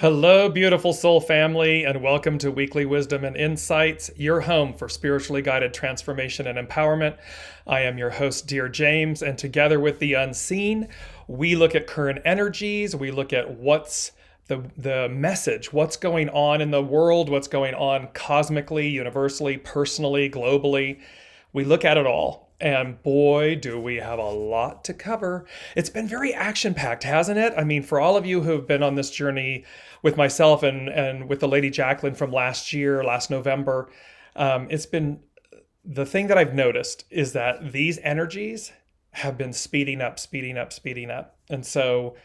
Hello, beautiful soul family, and welcome to Weekly Wisdom and Insights, your home for spiritually guided transformation and empowerment. I am your host, Dearjames, and together with the unseen, we look at current energies, we look at what's the message, what's going on in the world, what's going on cosmically, universally, personally, globally. We look at it all. And boy, do we have a lot to cover. It's been very action packed, hasn't it? I mean, for all of you who have been on this journey with myself and with the Lady Jacqueline from last year, last November, it's been the thing that I've noticed is that these energies have been speeding up, speeding up, speeding up. And so,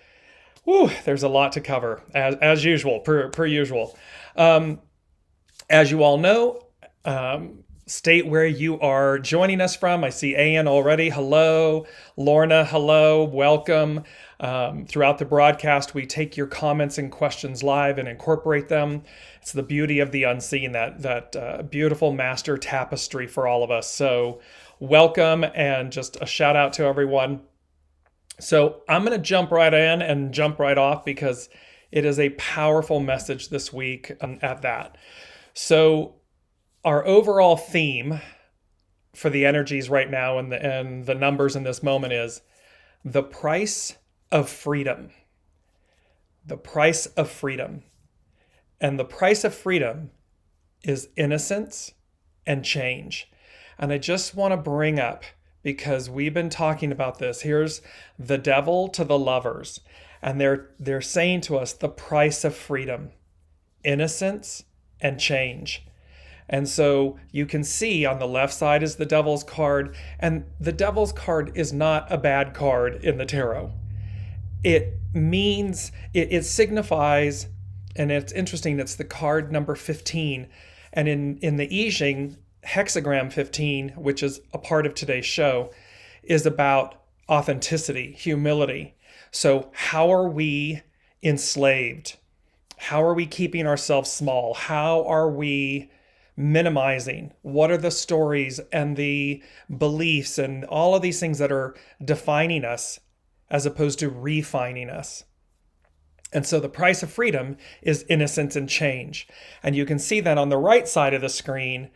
there's a lot to cover, as usual, per usual. As you all know, state where you are joining us from. I see Ann already. Hello. Lorna, hello. Welcome. Throughout the broadcast, we take your comments and questions live and incorporate them. It's the beauty of the unseen, that beautiful master tapestry for all of us. So welcome, and just a shout out to everyone. So I'm going to jump right in and jump right off because it is a powerful message this week at that. So our overall theme for the energies right now and the numbers in this moment is the price of freedom. The price of freedom. And the price of freedom is innocence and change. And I just want to bring up, because we've been talking about this, here's the devil to the lovers. And they're saying to us the price of freedom, innocence and change. And so you can see on the left side is the devil's card, and the devil's card is not a bad card in the tarot. It means, it signifies, and it's interesting, it's the card number 15. And in the I Ching, hexagram 15, which is a part of today's show, is about authenticity, humility. So how are we enslaved? How are we keeping ourselves small? How are we minimizing? What are the stories and the beliefs and all of these things that are defining us as opposed to refining us? And so the price of freedom is innocence and change. And you can see that on the right side of the screen,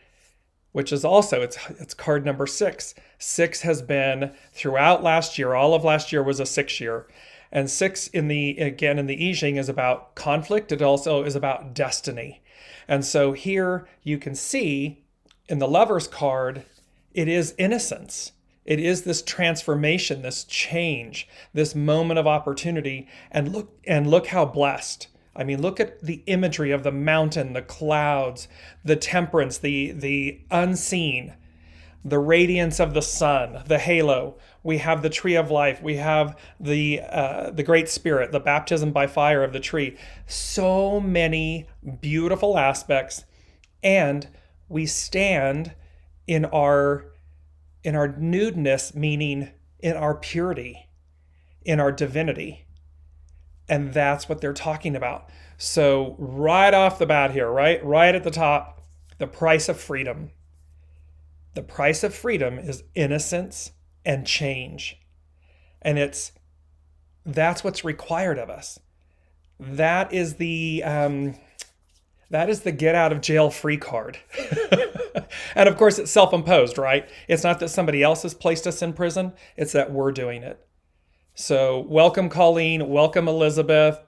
which is also, it's card number 6. 6 has been throughout last year. All of last year was a 6 year. And 6 in the I Ching is about conflict. It also is about destiny. And so here you can see in the Lover's card, it is innocence. It is this transformation, this change, this moment of opportunity. And look how blessed. I mean, look at the imagery of the mountain, the clouds, the temperance, the unseen, the radiance of the sun, the halo. We have the tree of life. We have the Great Spirit, the baptism by fire of the tree. So many beautiful aspects, and we stand in our nudeness, meaning in our purity, in our divinity. And that's what they're talking about. So right off the bat here, right at the top, the price of freedom. The price of freedom is innocence and change. And that's what's required of us. That is the get out of jail free card. And of course it's self-imposed, right? It's not that somebody else has placed us in prison, it's that we're doing it. So welcome Colleen, welcome Elizabeth.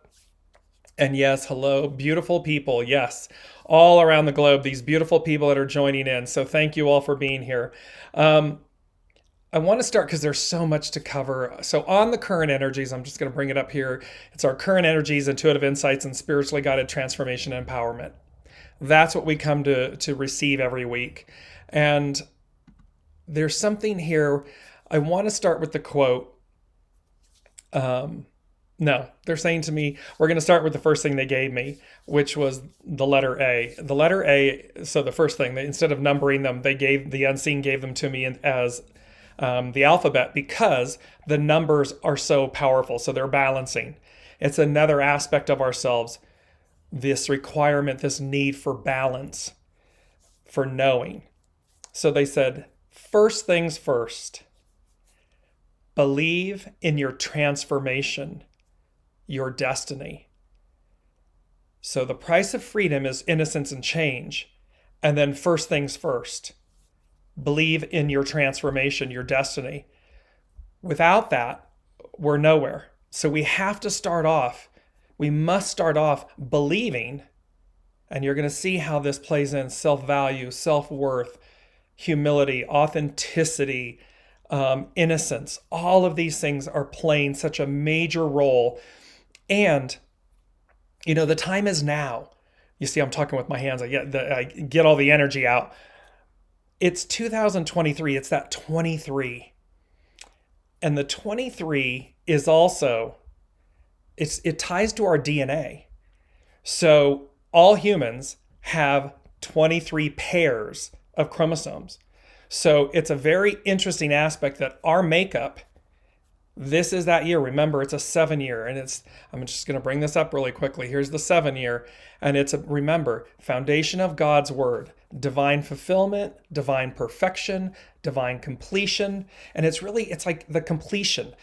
And yes, hello, beautiful people. Yes, all around the globe, these beautiful people that are joining in. So thank you all for being here. I want to start because there's so much to cover. So on the current energies, I'm just going to bring it up here. It's our current energies, intuitive insights, and spiritually guided transformation and empowerment. That's what we come to receive every week. And there's something here. I want to start with the quote. No, they're saying to me, we're going to start with the first thing they gave me, which was the letter A. The letter A, so the first thing, instead of numbering them, the unseen gave them to me as the alphabet because the numbers are so powerful. So they're balancing. It's another aspect of ourselves, this requirement, this need for balance, for knowing. So they said, first things first, believe in your transformation, your destiny. So the price of freedom is innocence and change. And then first things first, believe in your transformation, your destiny. Without that, we're nowhere. So we have to start off. We must start off believing, and you're going to see how this plays in self-value, self-worth, humility, authenticity, innocence. All of these things are playing such a major role. And, the time is now. You see, I'm talking with my hands. I get all the energy out. It's 2023. It's that 23. And the 23 is also, it ties to our DNA. So all humans have 23 pairs of chromosomes. So it's a very interesting aspect that our makeup, this is that year. Remember, it's a 7-year, and I'm just going to bring this up really quickly. Here's the 7-year, and remember, foundation of God's word, divine fulfillment, divine perfection, divine completion. And it's like the completion.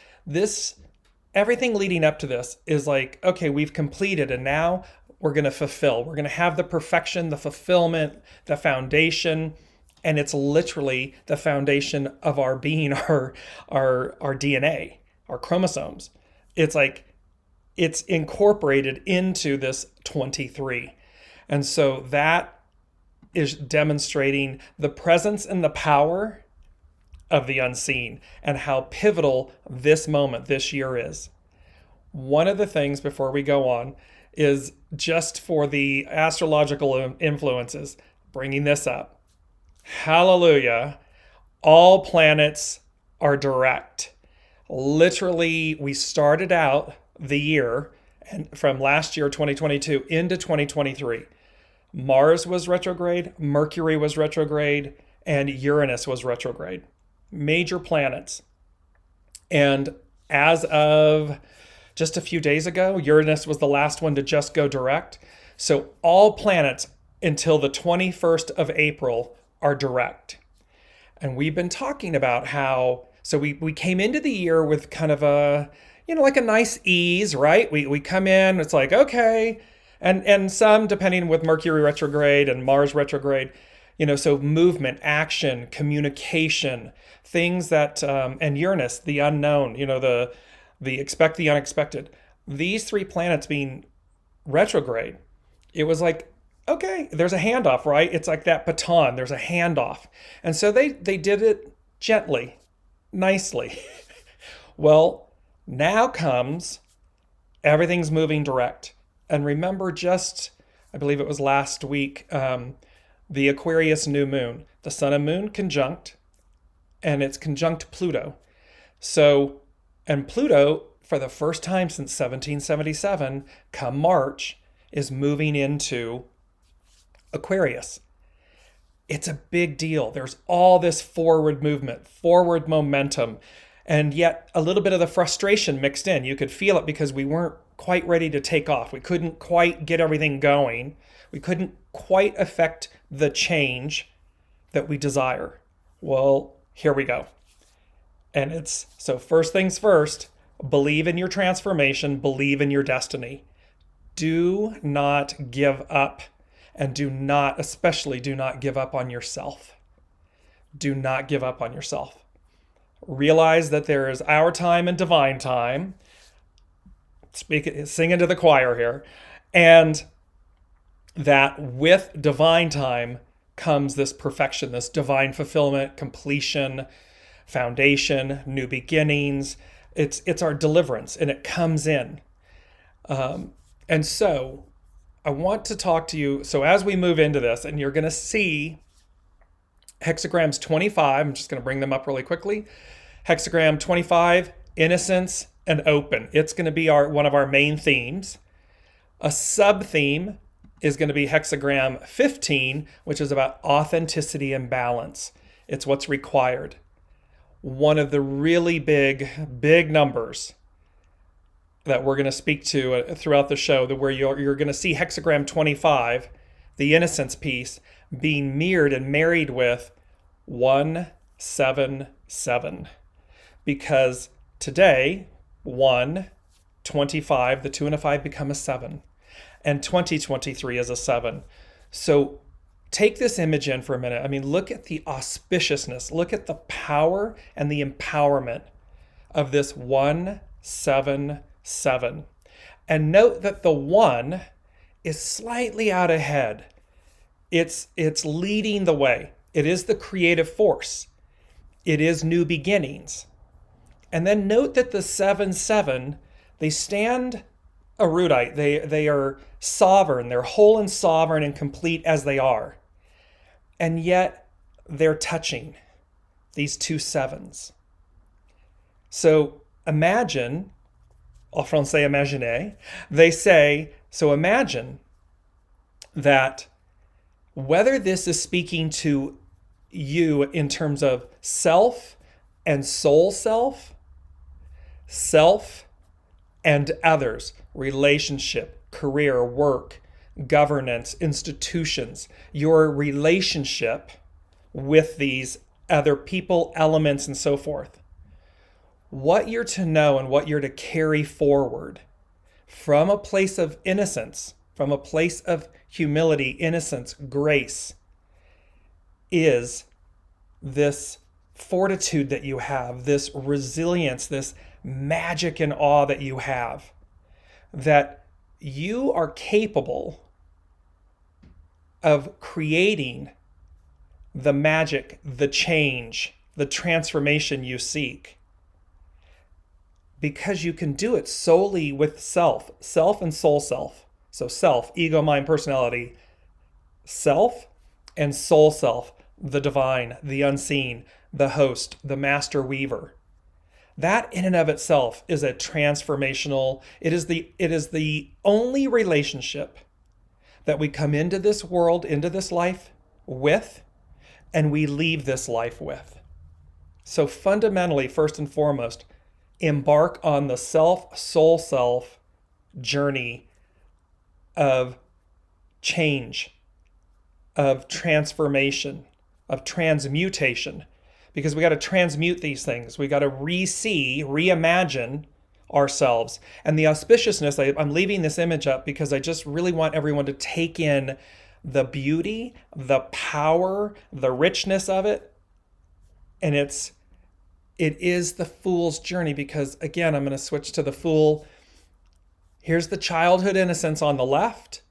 Everything leading up to this is like, okay, we've completed, and now we're going to fulfill. We're going to have the perfection, the fulfillment, the foundation. And it's literally the foundation of our being, our DNA, our chromosomes. It's like it's incorporated into this 23. And so that is demonstrating the presence and the power of the unseen and how pivotal this moment, this year is. One of the things before we go on is just for the astrological influences, bringing this up. Hallelujah. All planets are direct. Literally, we started out the year and from last year, 2022, into 2023. Mars was retrograde, Mercury was retrograde, and Uranus was retrograde. Major planets. And as of just a few days ago, Uranus was the last one to just go direct. So all planets until the 21st of April are direct. And we've been talking about how, so we came into the year with kind of a, like a nice ease, right? We come in, it's like, okay. And some, depending with Mercury retrograde and Mars retrograde, so movement, action, communication, things that, and Uranus, the unknown, the expect the unexpected. These 3 planets being retrograde, it was like, okay, there's a handoff, right? It's like that baton, there's a handoff. And so they did it gently, nicely. Well, now comes, everything's moving direct. And remember I believe it was last week, the Aquarius new moon, the sun and moon conjunct, and it's conjunct Pluto. So, and Pluto, for the first time since 1777, come March, is moving into Aquarius. It's a big deal. There's all this forward movement, forward momentum, and yet a little bit of the frustration mixed in. You could feel it because we weren't quite ready to take off. We couldn't quite get everything going. We couldn't quite affect the change that we desire. Well, here we go. And so first things first, believe in your transformation, believe in your destiny. Do not give up. And especially do not give up on yourself. Do not give up on yourself. Realize that there is our time and divine time. Sing into the choir here. And that with divine time comes this perfection, this divine fulfillment, completion, foundation, new beginnings. It's our deliverance, and it comes in. And so I want to talk to you. So as we move into this, and you're going to see hexagrams 25, I'm just going to bring them up really quickly. Hexagram 25, innocence and open. It's going to be one of our main themes. A sub-theme is going to be hexagram 15, which is about authenticity and balance. It's what's required. One of the really big numbers that we're going to speak to throughout the show, where you're going to see hexagram 25, the innocence piece, being mirrored and married with 177. Because today, 1, 25, the 2 and a 5 become a 7. and 2023 is a 7. So take this image in for a minute. I mean, look at the auspiciousness, look at the power and the empowerment of this 177. And note that the 1 is slightly out ahead. It's leading the way. It is the creative force. It is new beginnings. And then note that the 7-7, they stand erudite. They are sovereign. They're whole and sovereign and complete as they are. And yet they're touching these two 7s. So imagine, en français imaginer, they say, so imagine that whether this is speaking to you in terms of self and soul self, self and others, relationship, career, work, governance, institutions, your relationship with these other people, elements, and so forth. What you're to know and what you're to carry forward from a place of innocence, from a place of humility, innocence, grace, is this fortitude that you have, this resilience, this magic and awe that you have, that you are capable of creating the magic, the change, the transformation you seek. Because you can do it solely with self and soul self. So self, ego, mind, personality, self and soul self, the divine, the unseen, the host, the master weaver. That in and of itself is a transformational, it is the only relationship that we come into this world, into this life with, and we leave this life with. So fundamentally, first and foremost, embark on the self, soul self journey of change, of transformation, of transmutation. Because we got to transmute these things. We got to re-see, reimagine ourselves. And the auspiciousness, I'm leaving this image up because I just really want everyone to take in the beauty, the power, the richness of it. And it is the fool's journey, because again, I'm going to switch to the fool. Here's the childhood innocence on the left.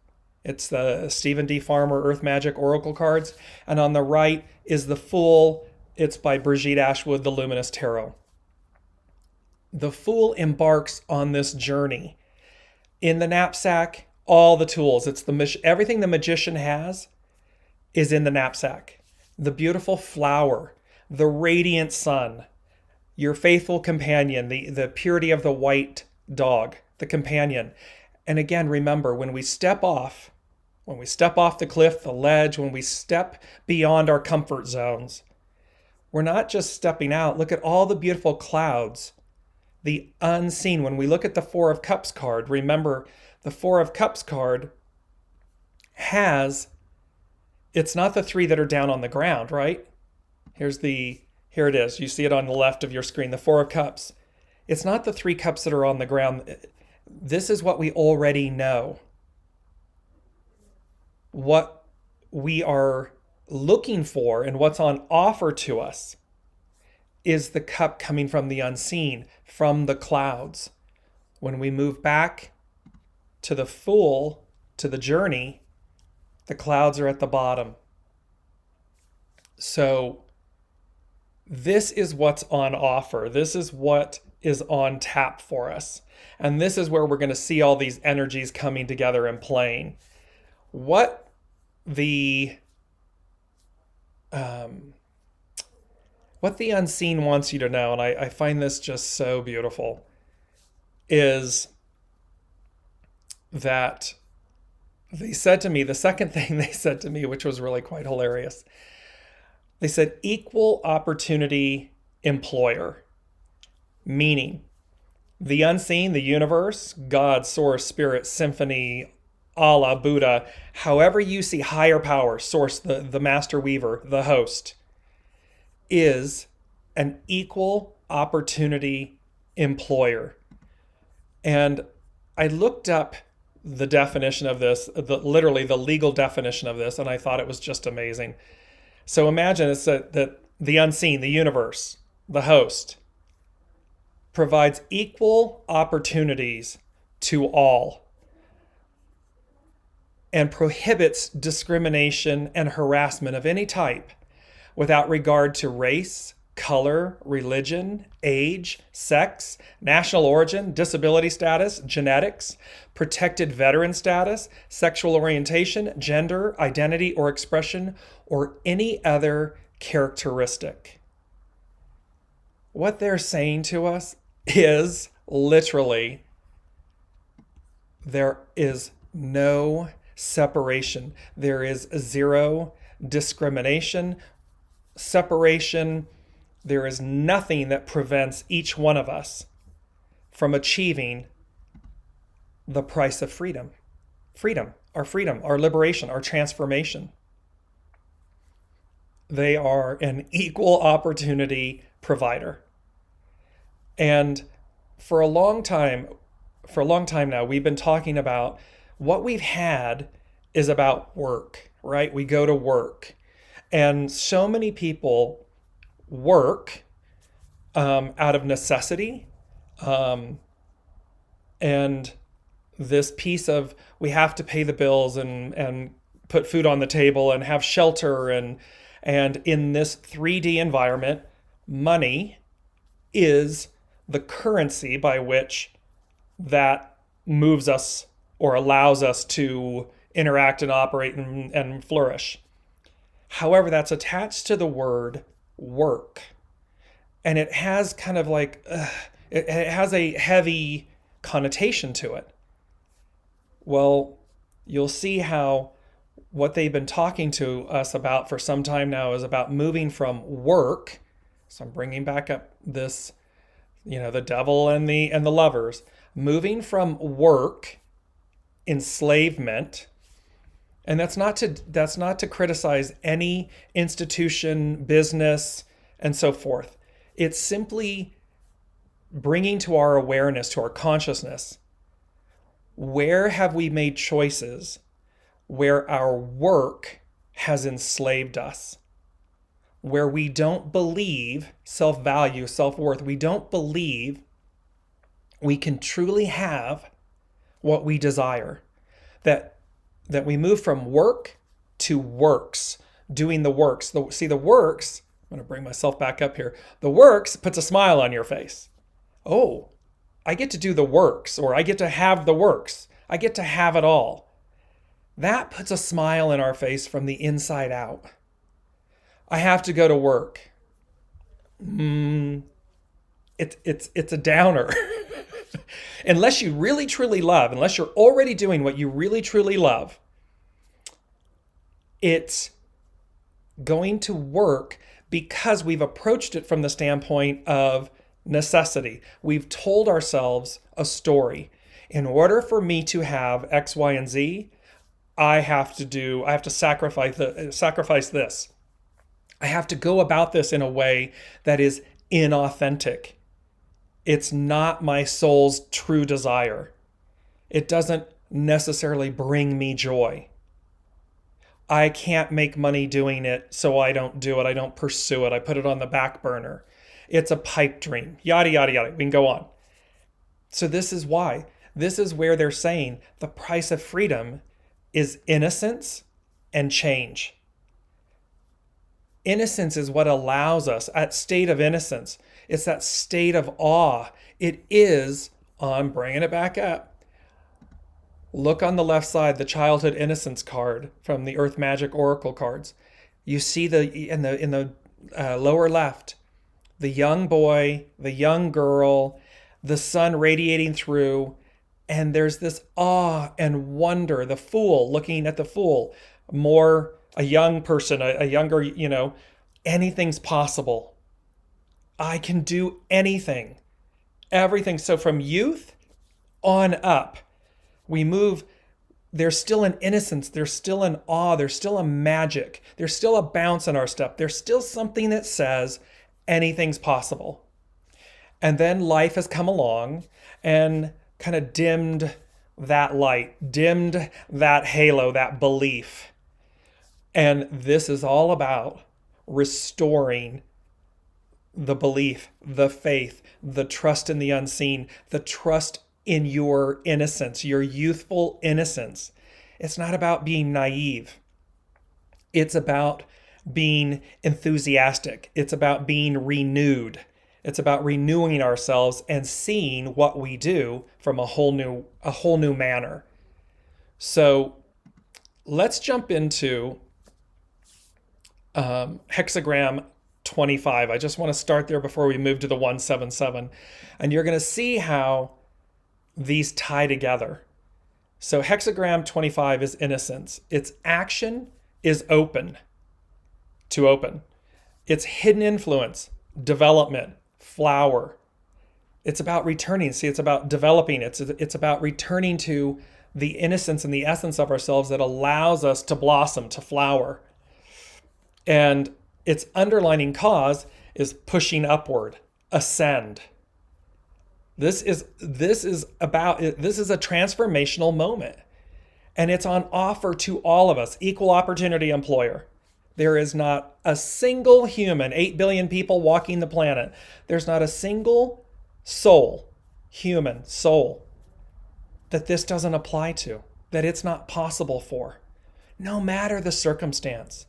It's the Stephen D. Farmer Earth Magic Oracle cards. And on the right is the fool. It's by Brigitte Ashwood, the Luminous Tarot. The fool embarks on this journey. In the knapsack, all the tools. It's everything the magician has is in the knapsack. The beautiful flower, the radiant sun, your faithful companion, the purity of the white dog, the companion. And again, remember, when we step off the cliff, the ledge, when we step beyond our comfort zones, we're not just stepping out. Look at all the beautiful clouds, the unseen. When we look at the Four of Cups card, remember the Four of Cups card it's not the 3 that are down on the ground, right? Here it is. You see it on the left of your screen, the Four of Cups. It's not the 3 cups that are on the ground. This is what we already know. What we are looking for and what's on offer to us is the cup coming from the unseen, from the clouds. When we move back to the fool, to the journey, the clouds are at the bottom. So this is what's on offer. This is what is on tap for us. And this is where we're going to see all these energies coming together and playing. What the unseen wants you to know, and I find this just so beautiful, is that they said to me, the second thing they said to me, which was really quite hilarious, they said equal opportunity employer, meaning the unseen, the universe, God, source, spirit, symphony, Allah, Buddha, however you see higher power, source, the master weaver, the host, is an equal opportunity employer. And I looked up the definition of this, literally the legal definition of this, and I thought it was just amazing. So imagine it's that the unseen, the universe, the host, provides equal opportunities to all and prohibits discrimination and harassment of any type without regard to race, color, religion, age, sex, national origin, disability status, genetics, protected veteran status, sexual orientation, gender, identity or expression, or any other characteristic. What they're saying to us is literally there is no separation. There is zero discrimination, separation. There is nothing that prevents each one of us from achieving the price of freedom. Freedom, our liberation, our transformation. They are an equal opportunity provider. And for a long time now, we've been talking about what we've had is about work, right? We go to work. And so many people work out of necessity. And this piece of we have to pay the bills and put food on the table and have shelter. And in this 3D environment, money is the currency by which that moves us or allows us to interact and operate and flourish. However, that's attached to the word work. And it has kind of like, it has a heavy connotation to it. Well, you'll see how what they've been talking to us about for some time now is about moving from work. So I'm bringing back up this, the devil and the lovers, moving from work, enslavement. And that's not to criticize any institution, business, and so forth. It's simply bringing to our awareness, to our consciousness, where have we made choices where our work has enslaved us, where we don't believe self-value, self-worth, we don't believe we can truly have what we desire, that we move from work to works, doing the works. The works, I'm going to bring myself back up here. The works puts a smile on your face. Oh, I get to do the works, or I get to have the works. I get to have it all. That puts a smile in our face from the inside out. I have to go to work. It's a downer. Unless you really truly love, unless you're already doing what you really truly love, it's going to work because we've approached it from the standpoint of necessity. We've told ourselves a story. In order for me to have X, Y, and Z, I have to sacrifice this. I have to go about this in a way that is inauthentic. It's not my soul's true desire. It doesn't necessarily bring me joy. I can't make money doing it, so I don't do it. I don't pursue it. I put it on the back burner. It's a pipe dream. Yada, yada, yada. We can go on. So this is why. This is where they're saying the price of freedom is innocence and change. Innocence is what allows us, at state of innocence, it's that state of awe. It is, I'm bringing it back up. Look on the left side, the childhood innocence card from the Earth Magic Oracle cards. You see in the lower left, the young boy, the young girl, the sun radiating through, and there's this awe and wonder. The fool, looking at the fool, more a young person, a younger, anything's possible. I can do anything, everything. So from youth on up, we move. There's still an innocence. There's still an awe. There's still a magic. There's still a bounce in our step. There's still something that says anything's possible. And then life has come along and kind of dimmed that light, dimmed that halo, that belief. And this is all about restoring the belief, the faith, the trust in the unseen, the trust in your innocence, your youthful innocence. It's not about being naive. It's about being enthusiastic. It's about being renewed. It's about renewing ourselves and seeing what we do from a whole new manner. So let's jump into hexagram 25. I just want to start there before we move to the 177. And you're going to see how these tie together. So hexagram 25 is innocence. Its action is open, to open. Its hidden influence, development, flower. It's about returning. See, it's about developing. It's about returning to the innocence and the essence of ourselves that allows us to blossom, to flower. And its underlining cause is pushing upward, ascend. This is a transformational moment. And it's on offer to all of us, equal opportunity employer. There is not a single human, 8 billion people walking the planet. There's not a single soul, human soul, that this doesn't apply to, that it's not possible for, no matter the circumstance.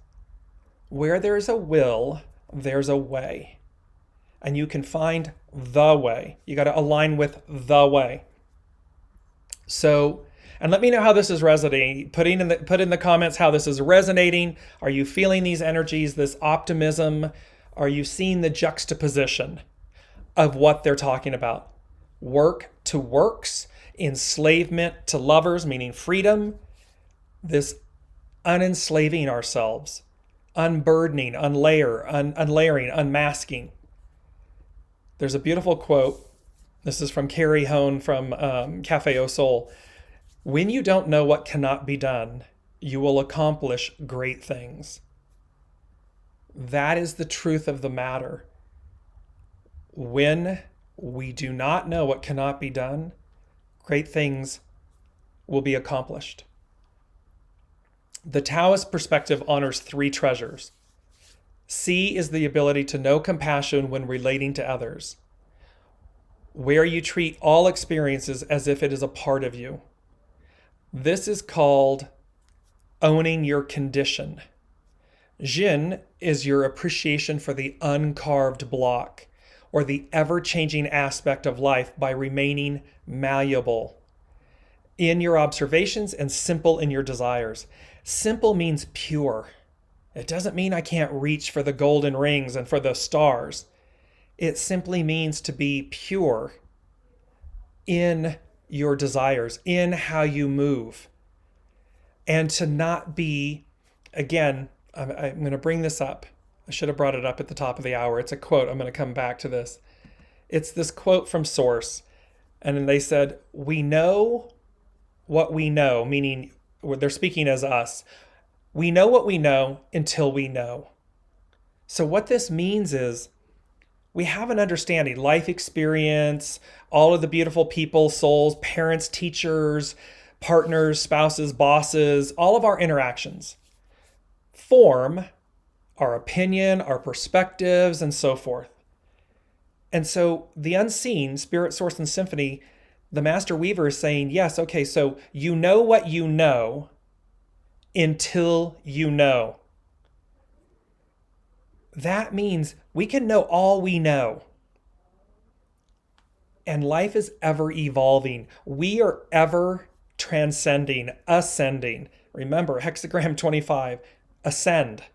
Where there's a will, there's a way. And you can find the way. You got to align with the way. So, and let me know how this is resonating. Put in the comments how this is resonating. Are you feeling these energies, this optimism? Are you seeing the juxtaposition of what they're talking about? Work to works, enslavement to lovers, meaning freedom. This unenslaving ourselves, unburdening, unlayering, unmasking. There's a beautiful quote. This is from Carrie Hone from Cafe Au Sol. When you don't know what cannot be done, you will accomplish great things. That is the truth of the matter. When we do not know what cannot be done, great things will be accomplished. The Taoist perspective honors 3 treasures. C is the ability to know compassion when relating to others, where you treat all experiences as if it is a part of you. This is called owning your condition. Jin is your appreciation for the uncarved block, or the ever-changing aspect of life by remaining malleable in your observations and simple in your desires. Simple means pure. It doesn't mean I can't reach for the golden rings and for the stars. It simply means to be pure in your desires, in how you move. And to not be, again, I'm going to bring this up. I should have brought it up at the top of the hour. It's a quote. I'm going to come back to this. It's this quote from Source. And then they said, we know what we know, meaning they're speaking as us. We know what we know until we know. So what this means is we have an understanding, life experience, all of the beautiful people, souls, parents, teachers, partners, spouses, bosses, all of our interactions form our opinion, our perspectives, and so forth. And so the unseen, Spirit, Source, and Symphony, the Master Weaver is saying, yes, okay, so you know what you know until you know. That means we can know all we know. And life is ever evolving. We are ever transcending, ascending. Remember, hexagram 25, ascend.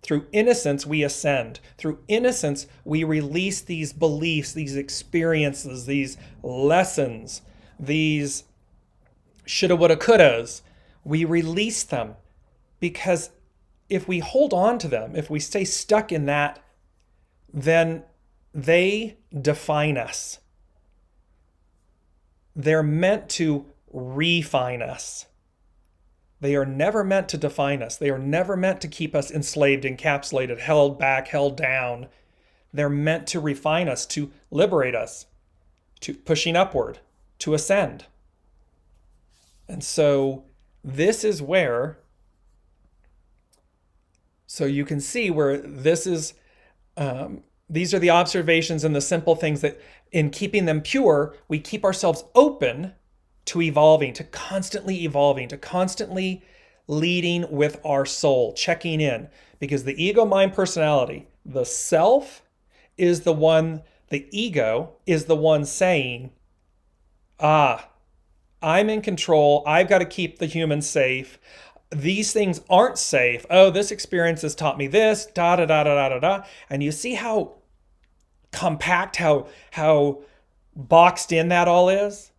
Through innocence, we ascend. Through innocence, we release these beliefs, these experiences, these lessons, these shoulda, woulda, couldas. We release them because if we hold on to them, if we stay stuck in that, then they define us. They're meant to refine us. They are never meant to define us. They are never meant to keep us enslaved, encapsulated, held back, held down. They're meant to refine us, to liberate us, to pushing upward, to ascend. And so this is where, so you can see where this is, these are the observations and the simple things that in keeping them pure, we keep ourselves open to evolving, to constantly leading with our soul, checking in. Because the ego, mind, personality, the self is the one, the ego is the one saying, I'm in control. I've got to keep the humans safe. These things aren't safe. Oh, this experience has taught me this, da da da da da da da. And you see how compact, how boxed in that all is?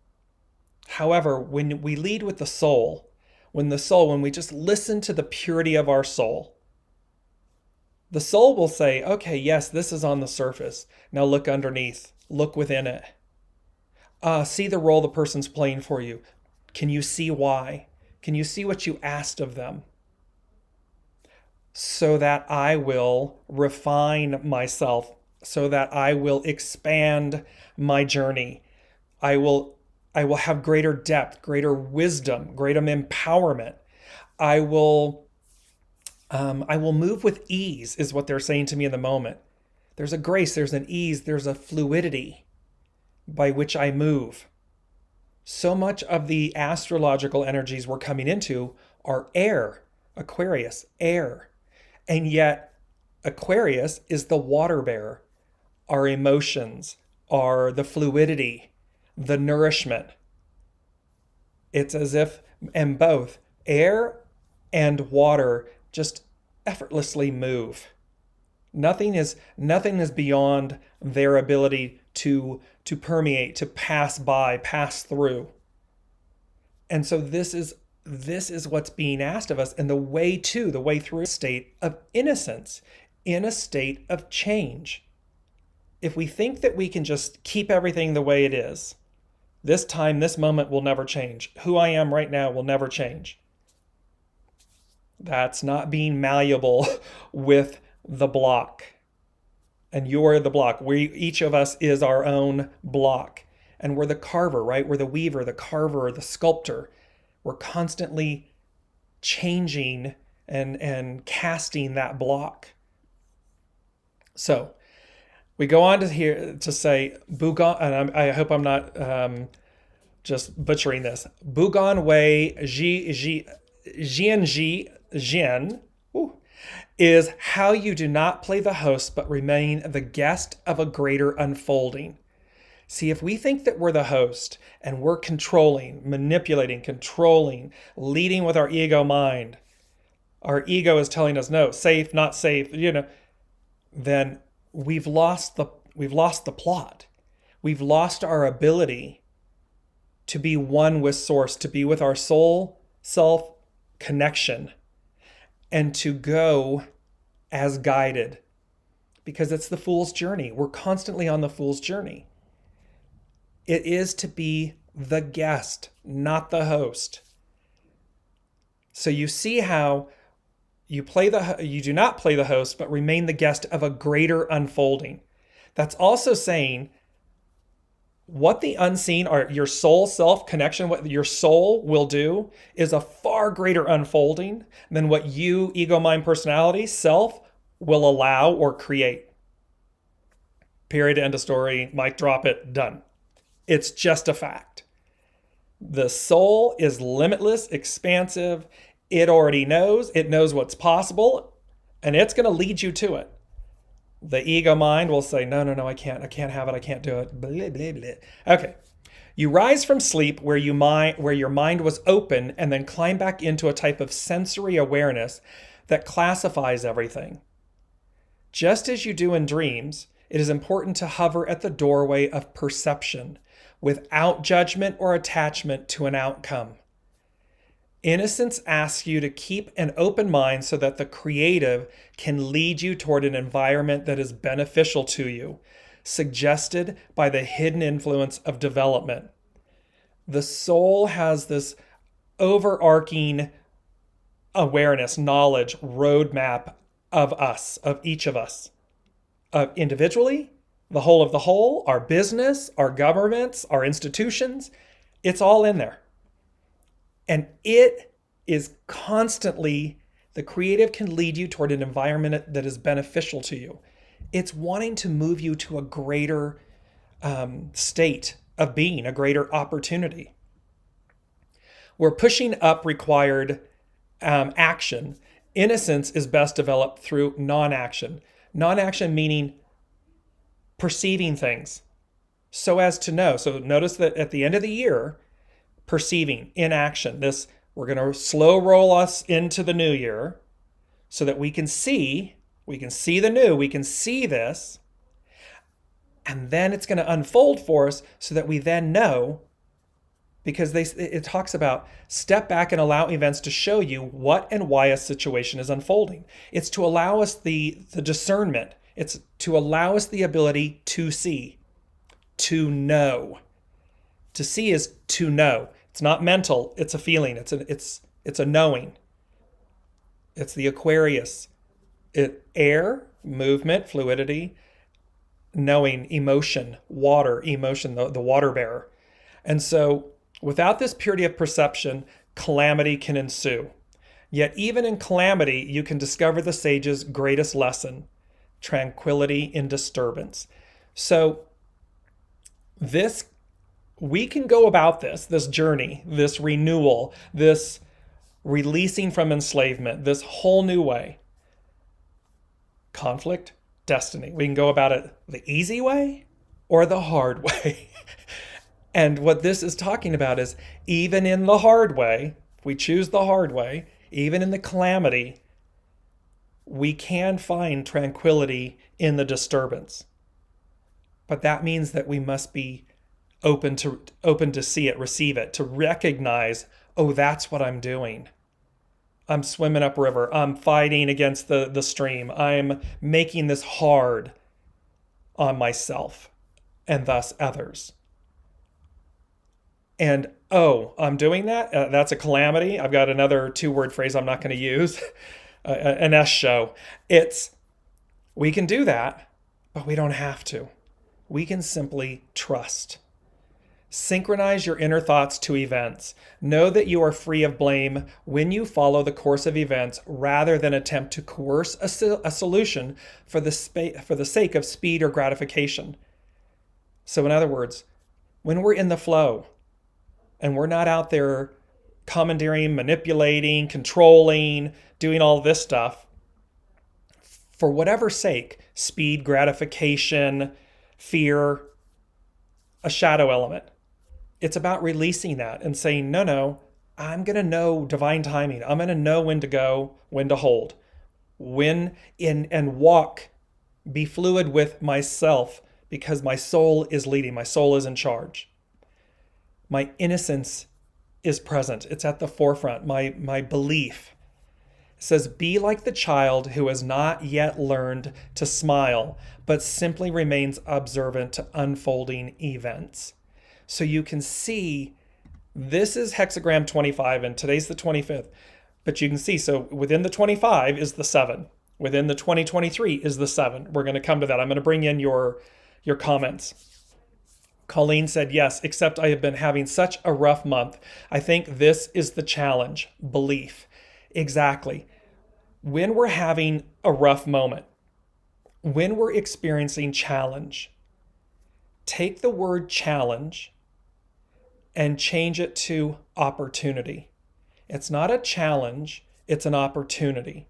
However, when we lead with the soul, when we just listen to the purity of our soul, the soul will say, okay, yes, this is on the surface. Now look underneath, look within it. See the role the person's playing for you. Can you see why? Can you see what you asked of them? So that I will refine myself, so that I will expand my journey. I will have greater depth, greater wisdom, greater empowerment. I will move with ease, is what they're saying to me in the moment. There's a grace, there's an ease, there's a fluidity by which I move. So much of the astrological energies we're coming into are air, Aquarius, air. And yet Aquarius is the water bearer. Our emotions are the fluidity, the nourishment. It's as if, and both air and water just effortlessly move. Nothing is beyond their ability to permeate, to pass by, pass through. And so this is what's being asked of us, and the way through a state of innocence, in a state of change. If we think that we can just keep everything the way it is, this time, this moment will never change. Who I am right now will never change. That's not being malleable with the block. And you're the block. Each of us is our own block. And we're the carver, right? We're the weaver, the carver, the sculptor. We're constantly changing and casting that block. So we go on to say, Bugan, and I hope I'm not just butchering this. Bugan Wei Jian is how you do not play the host but remain the guest of a greater unfolding. See, if we think that we're the host and we're controlling, manipulating, leading with our ego mind, our ego is telling us no, safe, not safe, then we've lost the plot. We've lost our ability to be one with source, to be with our soul, self connection, and to go as guided, because it's the fool's journey. We're constantly on the fool's journey. It is to be the guest, not the host. So you see how you do not play the host, but remain the guest of a greater unfolding. That's also saying what the unseen, or your soul self connection, what your soul will do is a far greater unfolding than what you, ego, mind, personality, self, will allow or create. Period, end of story, mic drop it, done. It's just a fact. The soul is limitless, expansive. It already knows. It knows what's possible, and it's going to lead you to it. The ego mind will say, no, I can't have it. I can't do it. Blah, blah, blah. Okay. You rise from sleep where your mind was open, and then climb back into a type of sensory awareness that classifies everything. Just as you do in dreams, it is important to hover at the doorway of perception without judgment or attachment to an outcome. Innocence asks you to keep an open mind so that the creative can lead you toward an environment that is beneficial to you, suggested by the hidden influence of development. The soul has this overarching awareness, knowledge, roadmap of us, of each of us, individually, the whole of the whole, our business, our governments, our institutions. It's all in there. And it is constantly, the creative can lead you toward an environment that is beneficial to you. It's wanting to move you to a greater state of being, a greater opportunity. Where pushing up required action, innocence is best developed through non-action. Non-action meaning perceiving things so as to know. So notice that at the end of the year, perceiving in action. This, we're going to slow roll us into the new year so that we can see the new, we can see this, and then it's going to unfold for us so that we then know, because it talks about step back and allow events to show you what and why a situation is unfolding. It's to allow us the discernment. It's to allow us the ability to see, to know. To see is to know. It's not mental, it's a feeling. It's a knowing. It's the Aquarius. Air, movement, fluidity, knowing, emotion, water, emotion, the water bearer. And so without this purity of perception, calamity can ensue. Yet even in calamity, you can discover the sage's greatest lesson, tranquility in disturbance. So we can go about this journey, this renewal, this releasing from enslavement, this whole new way. Conflict, destiny. We can go about it the easy way or the hard way. And what this is talking about is even in the hard way, if we choose the hard way, even in the calamity, we can find tranquility in the disturbance. But that means that we must be open to see it, receive it, to recognize, oh, that's what I'm doing. I'm swimming upriver. I'm fighting against the stream. I'm making this hard on myself and thus others. And, oh, I'm doing that? That's a calamity. I've got another 2-word phrase I'm not going to use. An S show. We can do that, but we don't have to. We can simply trust. Synchronize your inner thoughts to events. Know that you are free of blame when you follow the course of events rather than attempt to coerce a solution for the sake of speed or gratification. So in other words, when we're in the flow and we're not out there commandeering, manipulating, controlling, doing all this stuff, for whatever sake, speed, gratification, fear, a shadow element. It's about releasing that and saying, no, I'm going to know divine timing. I'm going to know when to go, when to hold, when in and walk, be fluid with myself because my soul is leading. My soul is in charge. My innocence is present. It's at the forefront. My belief says, be like the child who has not yet learned to smile, but simply remains observant to unfolding events. So you can see, this is hexagram 25, and today's the 25th. But you can see, so within the 25 is the 7. Within the 2023 is the 7. We're going to come to that. I'm going to bring in your comments. Colleen said, yes, except I have been having such a rough month. I think this is the challenge, belief. Exactly. When we're having a rough moment, when we're experiencing challenge, take the word challenge and change it to opportunity. It's not a challenge, it's an opportunity.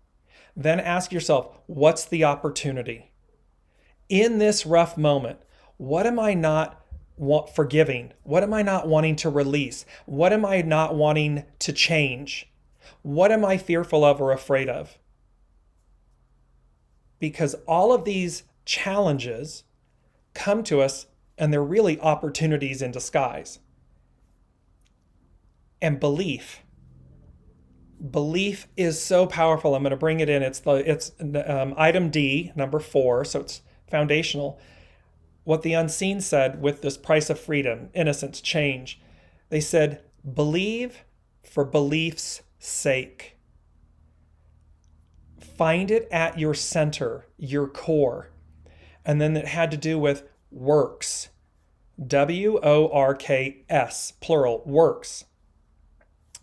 Then ask yourself, what's the opportunity? In this rough moment, what am I not forgiving? What am I not wanting to release? What am I not wanting to change? What am I fearful of or afraid of? Because all of these challenges come to us and they're really opportunities in disguise. And belief is so powerful. I'm going to bring it in. It's item D, number 4, so it's foundational. What the unseen said with this price of freedom, innocence, change, they said, believe for belief's sake. Find it at your center, your core. And then it had to do with works. WORKS, plural, works.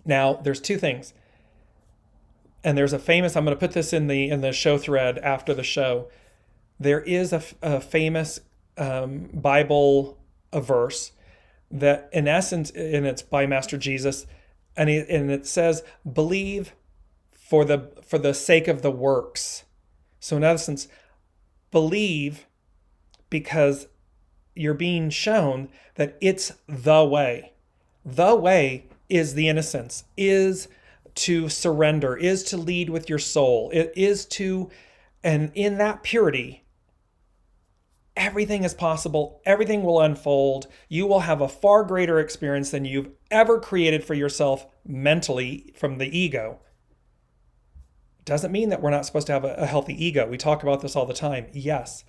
Now, there's two things. And there's a famous, I'm going to put this in the show thread after the show. There is a famous Bible verse that, in essence, and it's by Master Jesus, and it says, "Believe for the sake of the works." So in essence, believe because you're being shown that it's the way. The way is the innocence, is to surrender, is to lead with your soul. It is to, and in that purity, everything is possible. Everything will unfold. You will have a far greater experience than you've ever created for yourself mentally from the ego. Doesn't mean that we're not supposed to have a healthy ego. We talk about this all the time. Yes,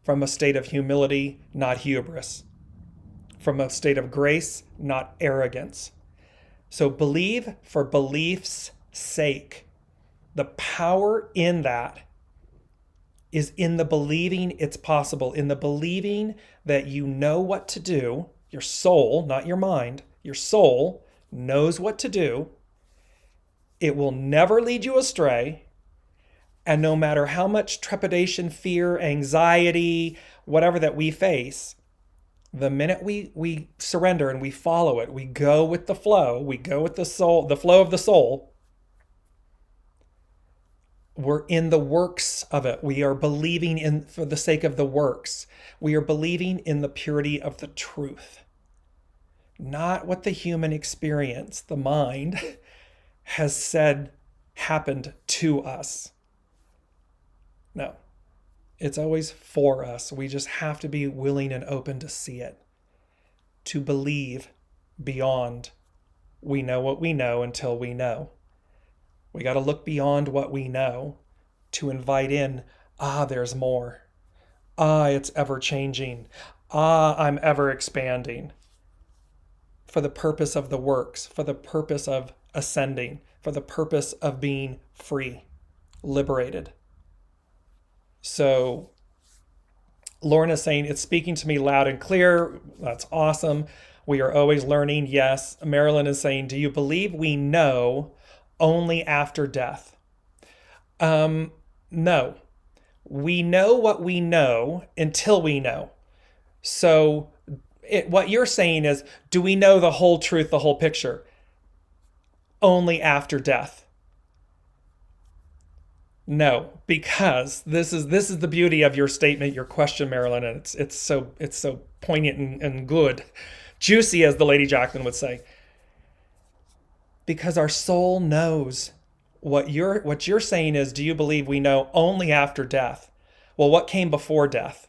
from a state of humility, not hubris. From a state of grace, not arrogance. So believe for belief's sake. The power in that is in the believing it's possible, in the believing that you know what to do. Your soul, not your mind, your soul knows what to do. It will never lead you astray. And no matter how much trepidation, fear, anxiety, whatever that we face, the minute we surrender and we follow it, we go with the flow, we go with the soul, the flow of the soul, we're in the works of it. We are believing in for the sake of the works. We are believing in the purity of the truth. Not what the human experience, the mind, has said happened to us. No. It's always for us. We just have to be willing and open to see it, to believe beyond we know what we know until we know. We got to look beyond what we know to invite in, there's more. It's ever changing. I'm ever expanding. For the purpose of the works, for the purpose of ascending, for the purpose of being free, liberated. So Lorna's saying, it's speaking to me loud and clear. That's awesome. We are always learning. Yes. Marilyn is saying, do you believe we know only after death? No. We know what we know until we know. So what you're saying is, do we know the whole truth, the whole picture? Only after death. No, because this is the beauty of your statement, your question, Marilyn, and it's so poignant and good, juicy, as the Lady Jacqueline would say. Because our soul knows. What you're saying is, do you believe we know only after death? Well, what came before death?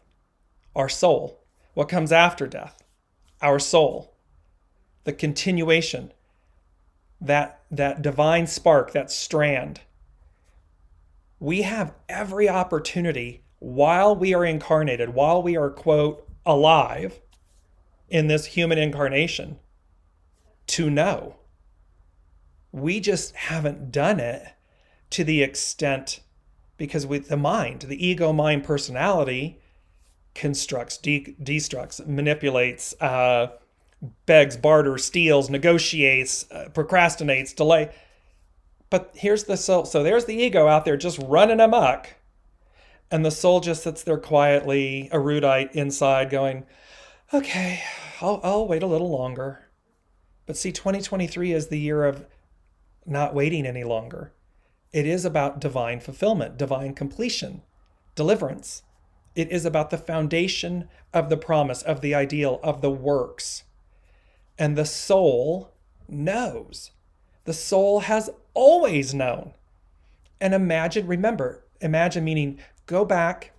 Our soul. What comes after death? Our soul. The continuation. That divine spark, that strand. We have every opportunity while we are incarnated, while we are, quote, alive in this human incarnation, to know. We just haven't done it to the extent, because with the mind, the ego mind personality constructs, destructs, manipulates, begs, barters, steals, negotiates, procrastinates, delay. But here's the soul. So there's the ego out there just running amok. And the soul just sits there quietly, erudite inside going, okay, I'll wait a little longer. But see, 2023 is the year of not waiting any longer. It is about divine fulfillment, divine completion, deliverance. It is about the foundation of the promise, of the ideal, of the works. And the soul knows. The soul has always known. And imagine meaning go back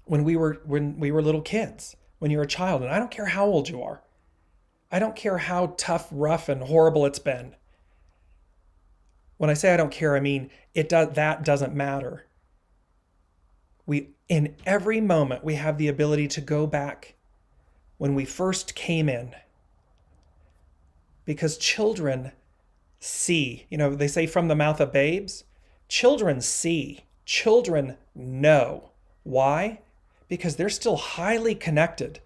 when we were little kids, when you were a child, and I don't care how old you are. I don't care how tough, rough, and horrible it's been. When I say I don't care, I mean that doesn't matter. In every moment, we have the ability to go back when we first came in. Because children see, they say from the mouth of babes, children see, children know. Why? Because they're still highly connected.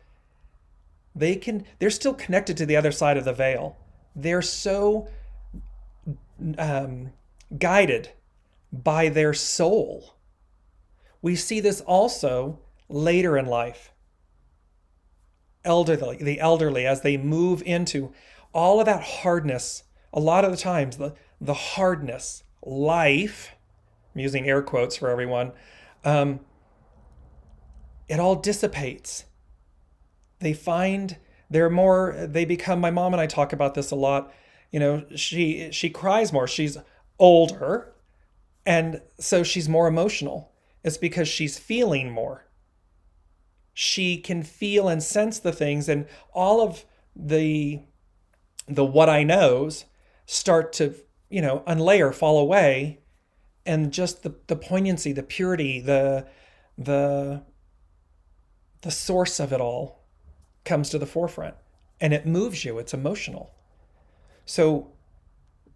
They're still connected to the other side of the veil. They're so guided by their soul. We see this also later in life. The elderly, as they move into all of that hardness, a lot of the times, the hardness, life, I'm using air quotes for everyone, it all dissipates. They become, my mom and I talk about this a lot. She cries more. She's older, and so she's more emotional. It's because she's feeling more. She can feel and sense the things, and all of the what I knows start to, unlayer, fall away, and just the poignancy, the purity, the source of it all comes to the forefront, and it moves you. It's emotional. So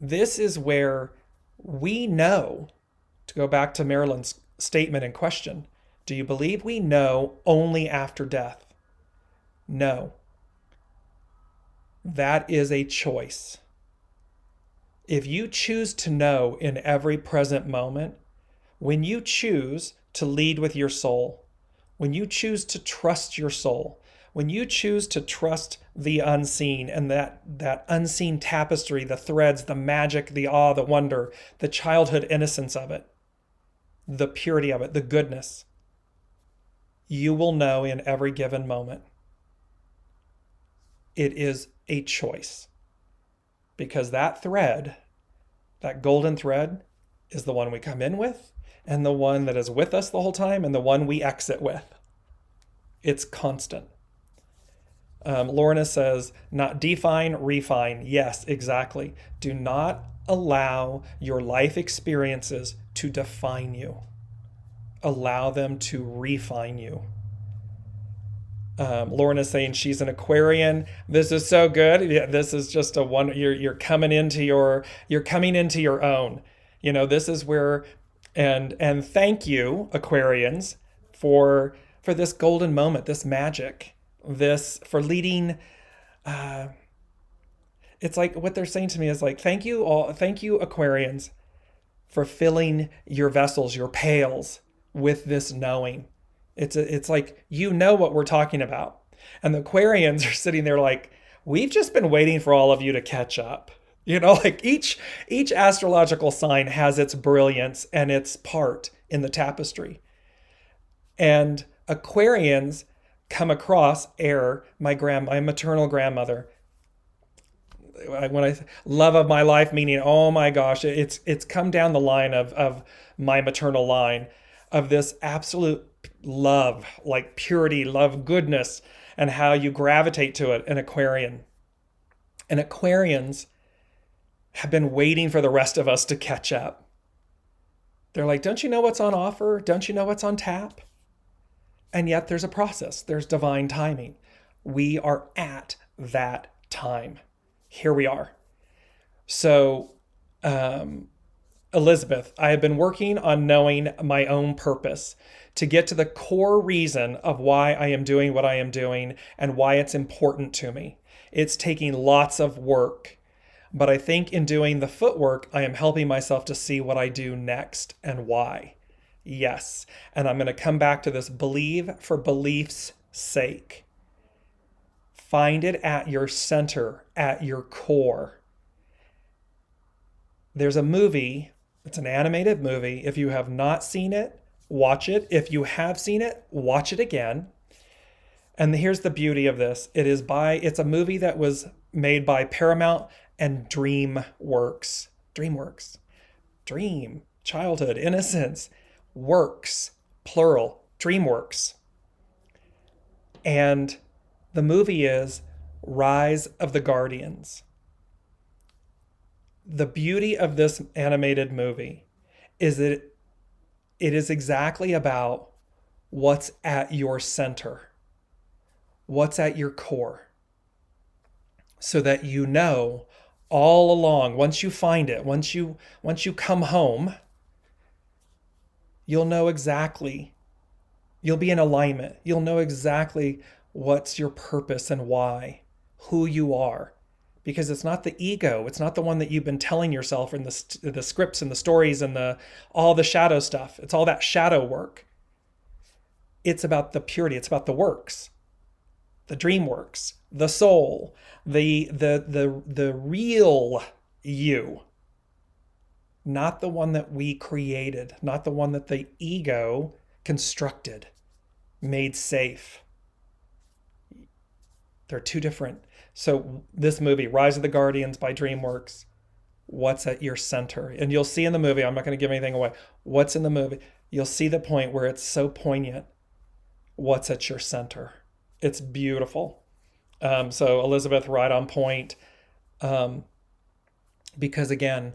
this is where we know, to go back to Marilyn's statement and question, do you believe we know only after death? No. That is a choice. If you choose to know in every present moment, when you choose to lead with your soul, when you choose to trust your soul, when you choose to trust the unseen and that unseen tapestry, the threads, the magic, the awe, the wonder, the childhood innocence of it, the purity of it, the goodness, you will know in every given moment. It is a choice, because that thread, that golden thread, is the one we come in with, and the one that is with us the whole time, and the one we exit with. It's constant. Lorna says, not define, refine. Yes, exactly. Do not allow your life experiences to define you. Allow them to refine you. Lorna's saying she's an Aquarian. This is so good. Yeah, this is just a one. You're coming into your own. This is where, and thank you, Aquarians, for this golden moment, this magic, this for leading. It's like what they're saying to me is like, thank you all, thank you, Aquarians, for filling your vessels, your pails, with this knowing. It's like, what we're talking about. And the Aquarians are sitting there like, we've just been waiting for all of you to catch up. Like each astrological sign has its brilliance and its part in the tapestry. And Aquarians come across air, my maternal grandmother. When I love of my life, meaning, oh my gosh, it's come down the line of my maternal line, of this absolute love, like purity, love, goodness, and how you gravitate to it, an Aquarian. And Aquarians have been waiting for the rest of us to catch up. They're like, don't you know what's on offer? Don't you know what's on tap? And yet there's a process. There's divine timing. We are at that time. Here we are. So, Elizabeth, I have been working on knowing my own purpose to get to the core reason of why I am doing what I am doing and why it's important to me. It's taking lots of work, but I think in doing the footwork, I am helping myself to see what I do next and why. Yes, and I'm going to come back to this: believe for belief's sake. Find it at your center, at your core. There's a movie, it's an animated movie. If you have not seen it, watch it. If you have seen it, watch it again. And here's the beauty of this. It's a movie that was made by Paramount and DreamWorks. DreamWorks. Dream, childhood, innocence, works, plural, DreamWorks. And the movie is Rise of the Guardians. The beauty of this animated movie is that it is exactly about what's at your center, what's at your core, so that all along, once you find it, once you come home, you'll know exactly, you'll be in alignment. You'll know exactly what's your purpose and why, who you are, because it's not the ego. It's not the one that you've been telling yourself in the scripts and the stories and all the shadow stuff. It's all that shadow work. It's about the purity. It's about the works, the dream works, the soul, the real you, not the one that we created, not the one that the ego constructed, made safe. They're two different. So this movie, Rise of the Guardians by DreamWorks, what's at your center? And you'll see in the movie, I'm not going to give anything away, what's in the movie. You'll see the point where it's so poignant. What's at your center? It's beautiful. So Elizabeth, right on point. Because again,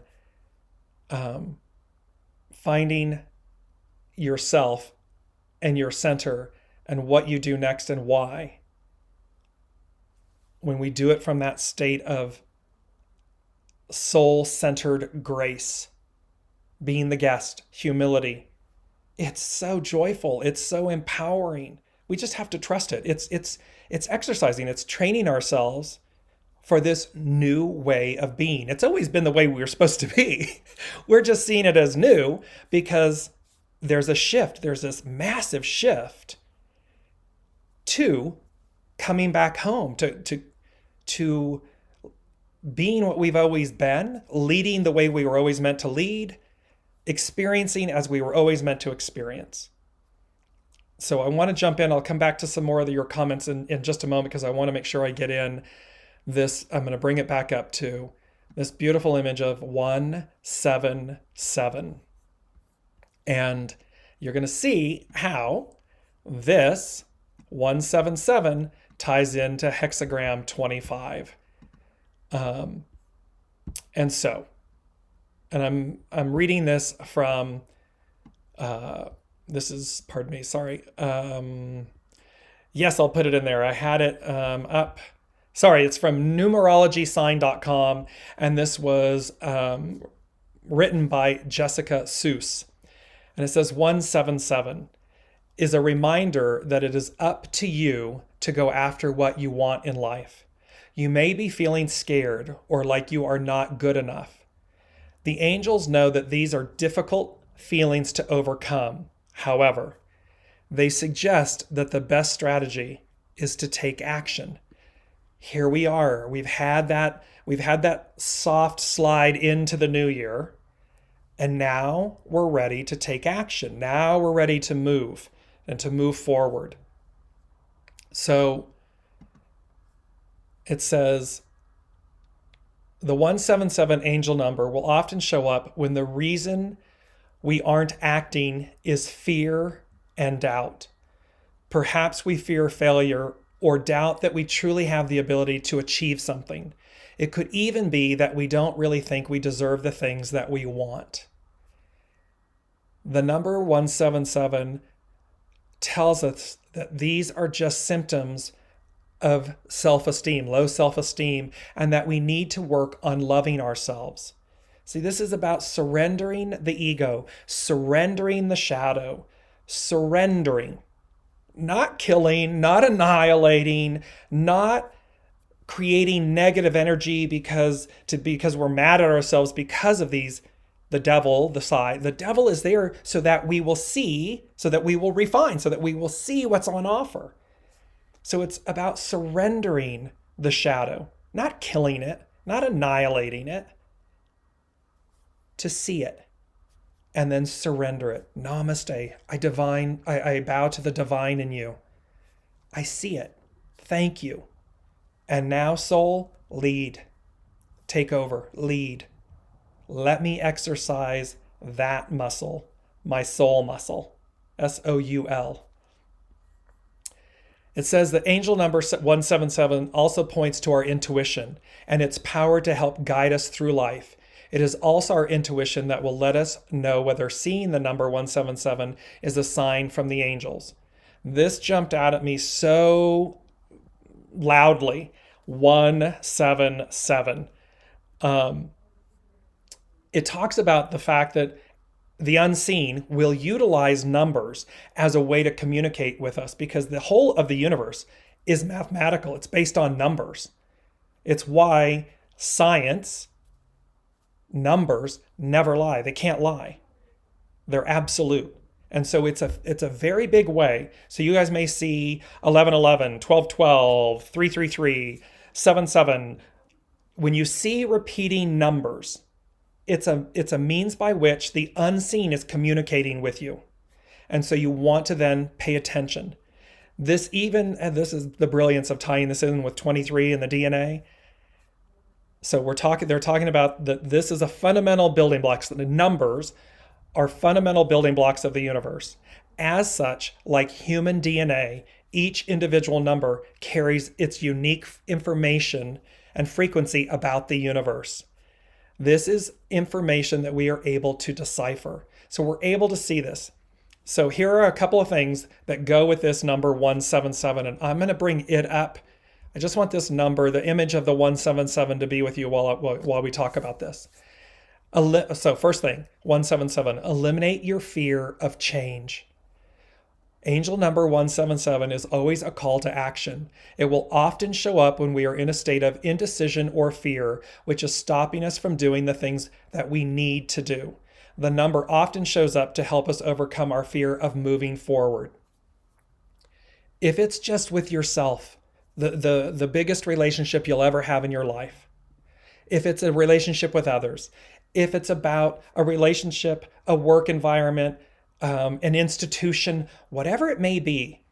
finding yourself and your center and what you do next and why, when we do it from that state of soul-centered grace, being the guest, humility, it's so joyful. It's so empowering. We just have to trust it. It's exercising. It's training ourselves for this new way of being. It's always been the way we were supposed to be. We're just seeing it as new because there's a shift. There's this massive shift to coming back home, to being what we've always been, leading the way we were always meant to lead, experiencing as we were always meant to experience. So I want to jump in. I'll come back to some more of your comments in just a moment because I want to make sure I get in this. I'm going to bring it back up to this beautiful image of 177. And you're going to see how this 177 ties into hexagram 25. And so, and I'm reading this from, this is, pardon me, sorry. Yes, I'll put it in there. I had it up. Sorry, it's from numerologysign.com. And this was written by Jessica Seuss. And it says 177 is a reminder that it is up to you to go after what you want in life. You may be feeling scared or like you are not good enough. The angels know that these are difficult feelings to overcome. However, they suggest that the best strategy is to take action. Here we are. We've had that soft slide into the new year, and now we're ready to take action. Now we're ready to move and to move forward. So it says, the 177 angel number will often show up when the reason we aren't acting is fear and doubt. Perhaps we fear failure or doubt that we truly have the ability to achieve something. It could even be that we don't really think we deserve the things that we want. The number 177 tells us that these are just symptoms of self-esteem, low self-esteem, and that we need to work on loving ourselves. See, this is about surrendering the ego, surrendering the shadow, surrendering, not killing, not annihilating, not creating negative energy because we're mad at ourselves because of these, the devil, the side. The devil is there so that we will see, so that we will refine, so that we will see what's on offer. So it's about surrendering the shadow, not killing it, not annihilating it, to see it and then surrender it. Namaste. I bow to the divine in you. I see it. Thank you. And now, soul, lead. Take over. Lead. Let me exercise that muscle, my soul muscle. S-O-U-L. It says that angel number 177 also points to our intuition and its power to help guide us through life. It is also our intuition that will let us know whether seeing the number 177 is a sign from the angels. This jumped out at me so loudly. 177. It talks about the fact that the unseen will utilize numbers as a way to communicate with us because the whole of the universe is mathematical. It's based on numbers. It's why Science, numbers never lie. They can't lie. They're absolute. And so it's a very big way. So you guys may see 1111, 1212, 333, 77. When you see repeating numbers, it's a means by which the unseen is communicating with you. And so you want to then pay attention. This is the brilliance of tying this in with 23 and the DNA. So they're talking about that this is a fundamental building blocks. The numbers are fundamental building blocks of the universe. As such, like human DNA, each individual number carries its unique information and frequency about the universe. This is information that we are able to decipher. So we're able to see this. So here are a couple of things that go with this number 177, and I'm going to bring it up. I just want this number, the image of the 177, to be with you while we talk about this. So first thing, 177, eliminate your fear of change. Angel number 177 is always a call to action. It will often show up when we are in a state of indecision or fear, which is stopping us from doing the things that we need to do. The number often shows up to help us overcome our fear of moving forward. If it's just with yourself, the biggest relationship you'll ever have in your life, if it's a relationship with others, if it's about a relationship, a work environment, an institution, whatever it may be,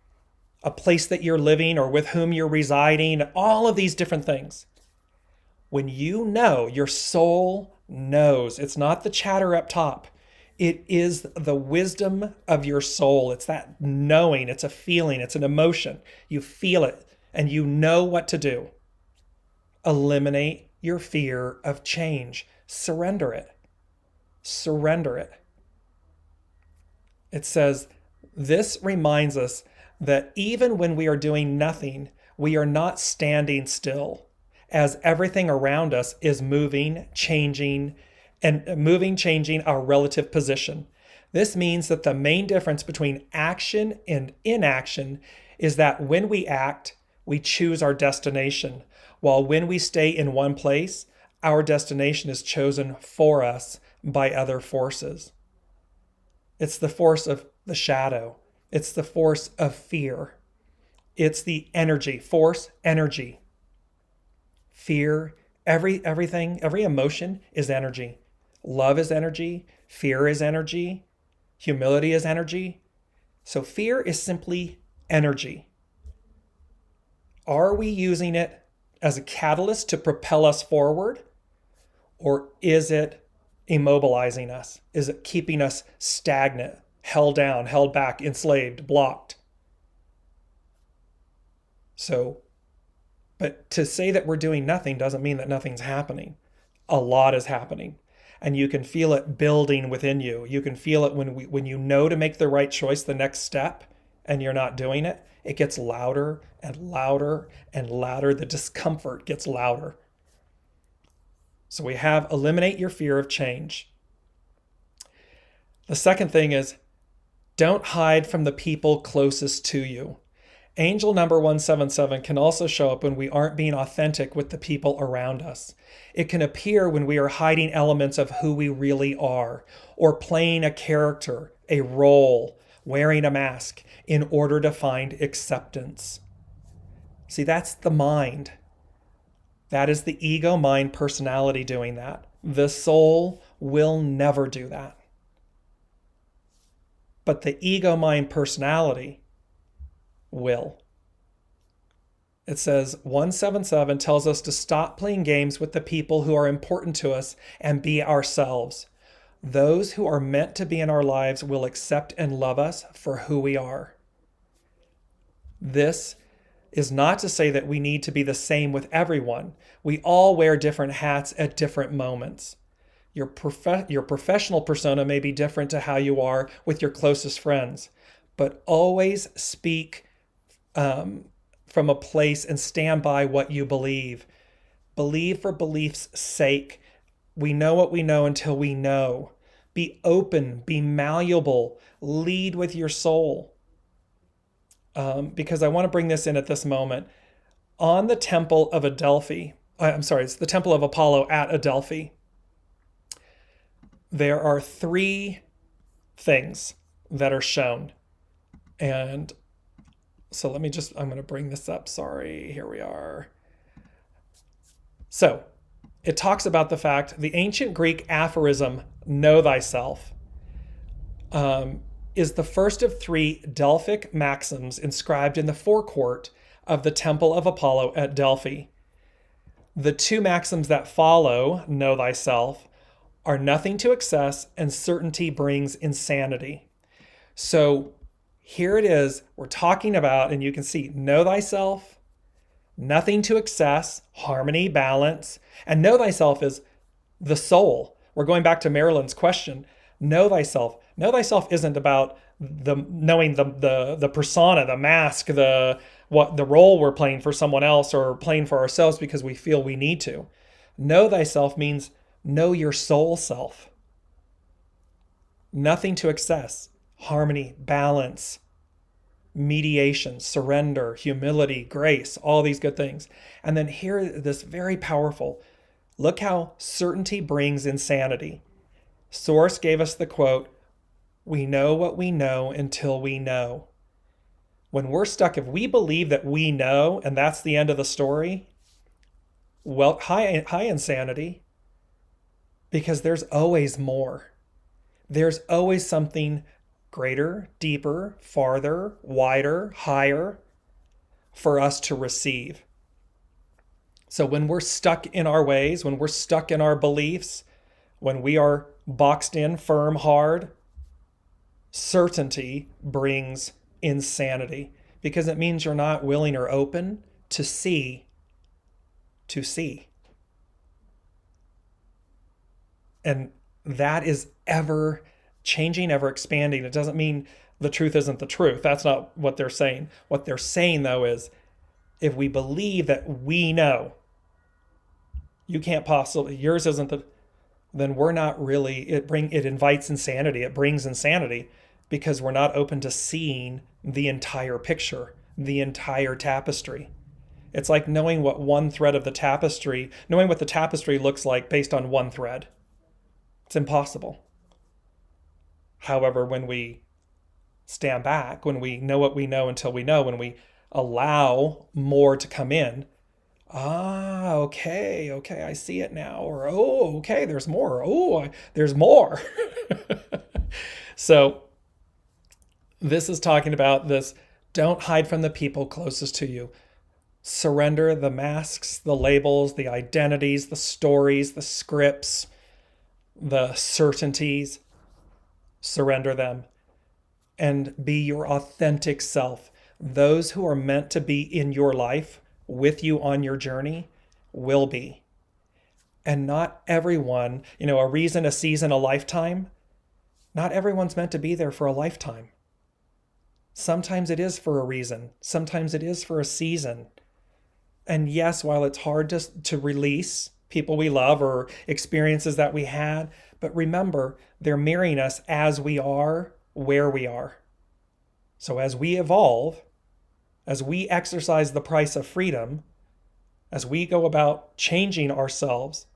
a place that you're living or with whom you're residing, all of these different things. When you know, your soul knows, it's not the chatter up top. It is the wisdom of your soul. It's that knowing, it's a feeling, it's an emotion. You feel it and you know what to do. Eliminate your fear of change. Surrender it. Surrender it. It says, this reminds us that even when we are doing nothing, we are not standing still, as everything around us is moving, changing our relative position. This means that the main difference between action and inaction is that when we act, we choose our destination, while when we stay in one place, our destination is chosen for us by other forces. It's the force of the shadow. It's the force of fear. It's the energy, force, energy. Fear, everything, every emotion is energy. Love is energy. Fear is energy. Humility is energy. So fear is simply energy. Are we using it as a catalyst to propel us forward? Or is it immobilizing us? Is it keeping us stagnant, held down, held back, enslaved, blocked? But to say that we're doing nothing doesn't mean that nothing's happening. A lot is happening. And you can feel it building within you. You can feel it when you know to make the right choice, the next step, and you're not doing it. It gets louder and louder and louder. The discomfort gets louder. So we have eliminate your fear of change. The second thing is don't hide from the people closest to you. Angel number 177 can also show up when we aren't being authentic with the people around us. It can appear when we are hiding elements of who we really are, or playing a character, a role, wearing a mask in order to find acceptance. See, that's the mind. That is the ego, mind, personality doing that. The soul will never do that. But the ego, mind, personality will. It says 177 tells us to stop playing games with the people who are important to us and be ourselves. Those who are meant to be in our lives will accept and love us for who we are. This is not to say that we need to be the same with everyone. We all wear different hats at different moments. Your professional persona may be different to how you are with your closest friends, but always speak from a place and stand by what you believe. Believe for belief's sake. We know what we know until we know. Be open, be malleable, lead with your soul. Because I want to bring this in at this moment. On the temple of Delphi, I'm sorry, it's the Temple of Apollo at Adelphi. There are three things that are shown. And so I'm going to bring this up. Sorry, here we are. So it talks about the fact, the ancient Greek aphorism, know thyself, is the first of three Delphic maxims inscribed in the forecourt of the Temple of Apollo at Delphi. The two maxims that follow, know thyself, are nothing to excess and certainty brings insanity. So here it is, we're talking about, and you can see, know thyself, nothing to excess, harmony, balance, and know thyself is the soul. We're going back to Marilyn's question. Know thyself. Know thyself isn't about knowing the persona, the mask, the role we're playing for someone else or playing for ourselves because we feel we need to. Know thyself means know your soul self. Nothing to excess, harmony, balance, mediation, surrender, humility, grace, all these good things. And then here, this very powerful, look how certainty brings insanity. Source gave us the quote, we know what we know until we know. When we're stuck, if we believe that we know, and that's the end of the story, well, high insanity, because there's always more. There's always something greater, deeper, farther, wider, higher for us to receive. So when we're stuck in our ways, when we're stuck in our beliefs, when we are boxed in, firm, hard, certainty brings insanity because it means you're not willing or open to see. And that is ever changing, ever expanding. It doesn't mean the truth isn't the truth. That's not what they're saying. What they're saying, though, is if we believe that we know, you can't possibly, yours isn't the, then we're not really, it invites insanity. It brings insanity because we're not open to seeing the entire picture, the entire tapestry. It's like knowing what one thread of the tapestry, knowing what the tapestry looks like based on one thread. It's impossible. However, when we stand back, when we know what we know until we know, when we allow more to come in, okay, I see it now. Or, oh, okay, there's more. Oh, there's more. So this is talking about this. Don't hide from the people closest to you. Surrender the masks, the labels, the identities, the stories, the scripts, the certainties. Surrender them and be your authentic self. Those who are meant to be in your life with you on your journey will be. And not everyone, a reason, a season, a lifetime, not everyone's meant to be there for a lifetime. Sometimes it is for a reason. Sometimes it is for a season. And yes, while it's hard to release people we love or experiences that we had, but remember, they're mirroring us as we are, where we are. So as we evolve, as we exercise the price of freedom, as we go about changing ourselves,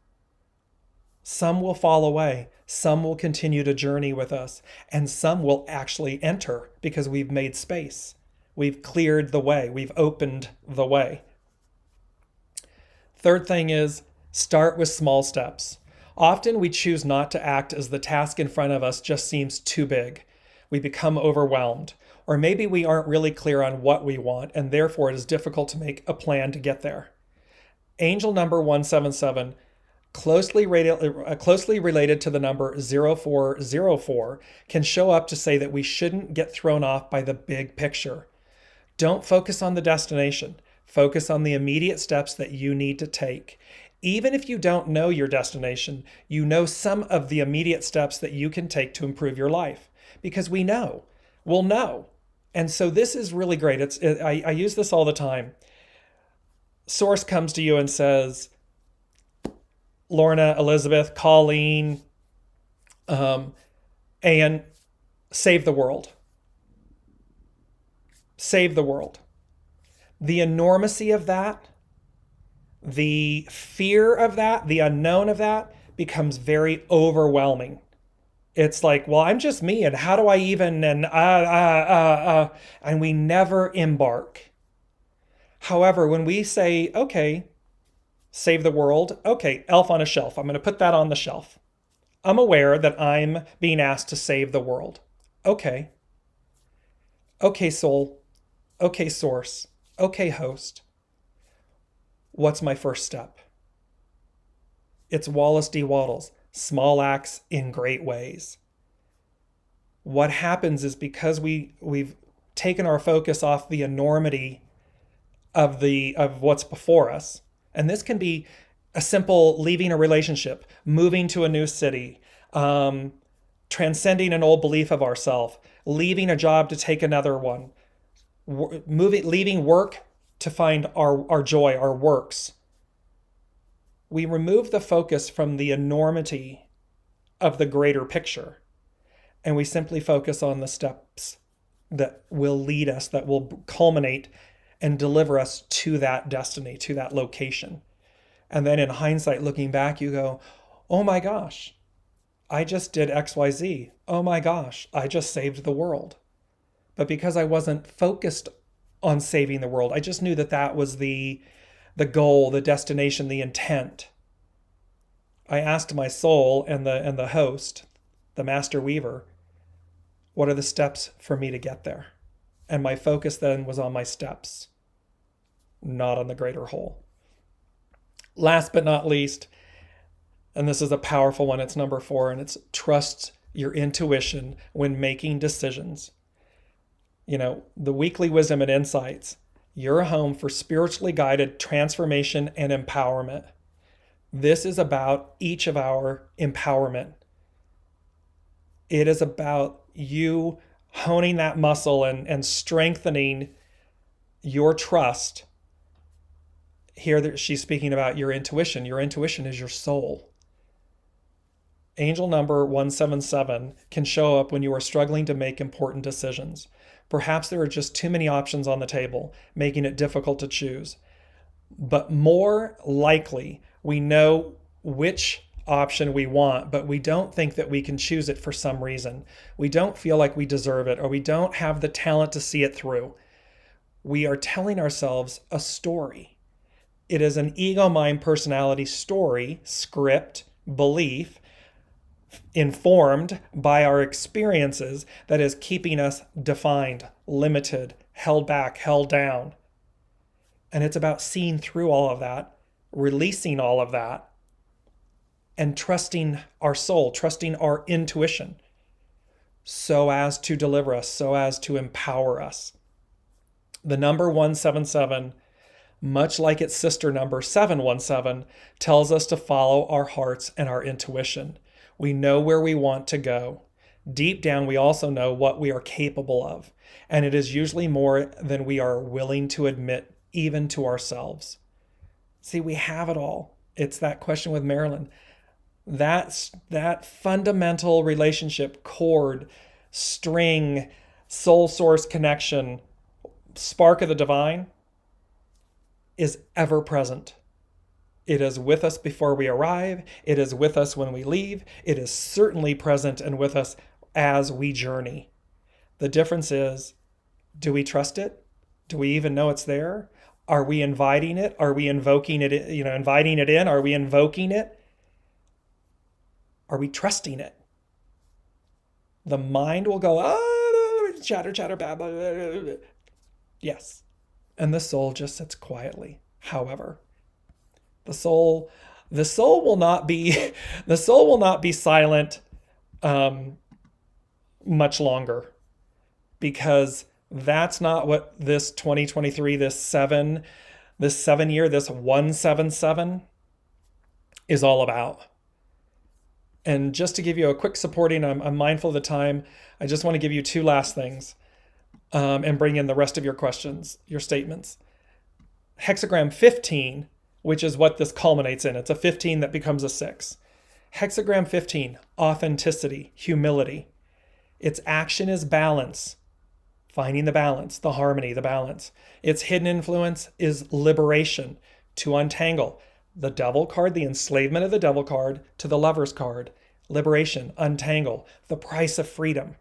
some will fall away, some will continue to journey with us, and some will actually enter because we've made space. We've cleared the way, we've opened the way. Third thing is, start with small steps. Often we choose not to act as the task in front of us just seems too big. We become overwhelmed. Or maybe we aren't really clear on what we want, and therefore it is difficult to make a plan to get there. Angel number 177, closely related to the number 0404, can show up to say that we shouldn't get thrown off by the big picture. Don't focus on the destination. Focus on the immediate steps that you need to take. Even if you don't know your destination, you know some of the immediate steps that you can take to improve your life. Because we'll know. And so this is really great. I use this all the time. Source comes to you and says, Lorna, Elizabeth, Colleen, and save the world. Save the world. The enormity of that, the fear of that, the unknown of that becomes very overwhelming. It's like, well, I'm just me, and how do I even, and we never embark. However, when we say, okay, save the world, okay, elf on a shelf, I'm going to put that on the shelf. I'm aware that I'm being asked to save the world. Okay. Okay, soul. Okay, source. Okay, host. What's my first step? It's Wallace D. Wattles, small acts in great ways. What happens is because we've taken our focus off the enormity of what's before us, and this can be a simple leaving a relationship, moving to a new city, transcending an old belief of ourself, leaving a job to take another one, leaving work to find our joy, our works. We remove the focus from the enormity of the greater picture, and we simply focus on the steps that will lead us, that will culminate and deliver us to that destiny, to that location. And then in hindsight, looking back, you go, oh my gosh, I just did XYZ. Oh my gosh, I just saved the world. But because I wasn't focused on saving the world, I just knew that that was the goal, the destination, the intent. I asked my soul and the host, the master weaver, what are the steps for me to get there? And my focus then was on my steps, not on the greater whole. Last but not least, and this is a powerful one, it's number 4, and it's trust your intuition when making decisions. You know, the weekly wisdom and insights, your home for spiritually guided transformation and empowerment. This is about each of our empowerment. It is about you honing that muscle and strengthening your trust. Here she's speaking about your intuition. Your intuition is your soul. Angel number 177 can show up when you are struggling to make important decisions. Perhaps there are just too many options on the table, making it difficult to choose. But more likely, we know which option we want, but we don't think that we can choose it for some reason. We don't feel like we deserve it, or we don't have the talent to see it through. We are telling ourselves a story. It is an ego mind personality story, script, belief, informed by our experiences that is keeping us defined, limited, held back, held down. And it's about seeing through all of that, releasing all of that, and trusting our soul, trusting our intuition, so as to deliver us, so as to empower us. The number 177, much like its sister number 717, tells us to follow our hearts and our intuition. We know where we want to go. Deep down, we also know what we are capable of, and it is usually more than we are willing to admit, even to ourselves. See, we have it all. It's that question with Marilyn. That fundamental relationship, chord, string, soul source connection, spark of the divine is ever present. It is with us before we arrive. It is with us when we leave. It is certainly present and with us as we journey. The difference is, do we trust it? Do we even know it's there? Are we inviting it? Are we invoking it, inviting it in? Are we invoking it? Are we trusting it? The mind will go, chatter, blah, blah, blah, blah. Yes. And the soul just sits quietly. However, the soul will not be silent much longer, because that's not what this 2023, this 7 year, this 177 is all about. And just to give you a quick supporting, I'm mindful of the time. I just want to give you 2 last things and bring in the rest of your questions, your statements. Hexagram 15, which is what this culminates in. It's a 15 that becomes a 6. Hexagram 15, authenticity, humility. Its action is balance, finding the balance, the harmony, the balance. Its hidden influence is liberation, to untangle. The Devil card, the enslavement of the Devil card, to the Lover's card. Liberation, untangle, the price of freedom.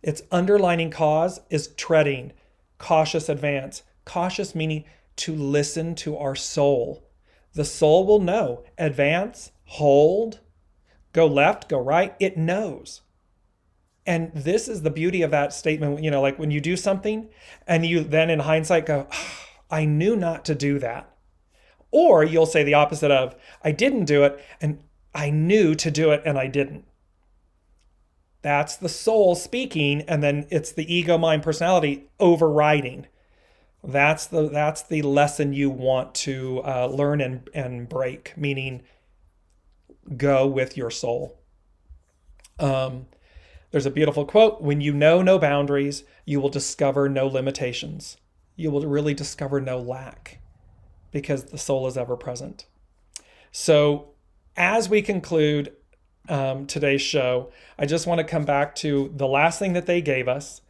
Its underlining cause is treading, cautious advance. Cautious meaning to listen to our soul. The soul will know. Advance, hold, go left, go right. It knows. And this is the beauty of that statement, like when you do something and you then in hindsight go, oh, I knew not to do that. Or you'll say the opposite of, I didn't do it and I knew to do it and I didn't. That's the soul speaking, and then it's the ego, mind, personality overriding. That's the lesson you want to learn and break, meaning go with your soul. There's a beautiful quote, when you know no boundaries, you will discover no limitations. You will really discover no lack because the soul is ever present. So as we conclude today's show, I just want to come back to the last thing that they gave us,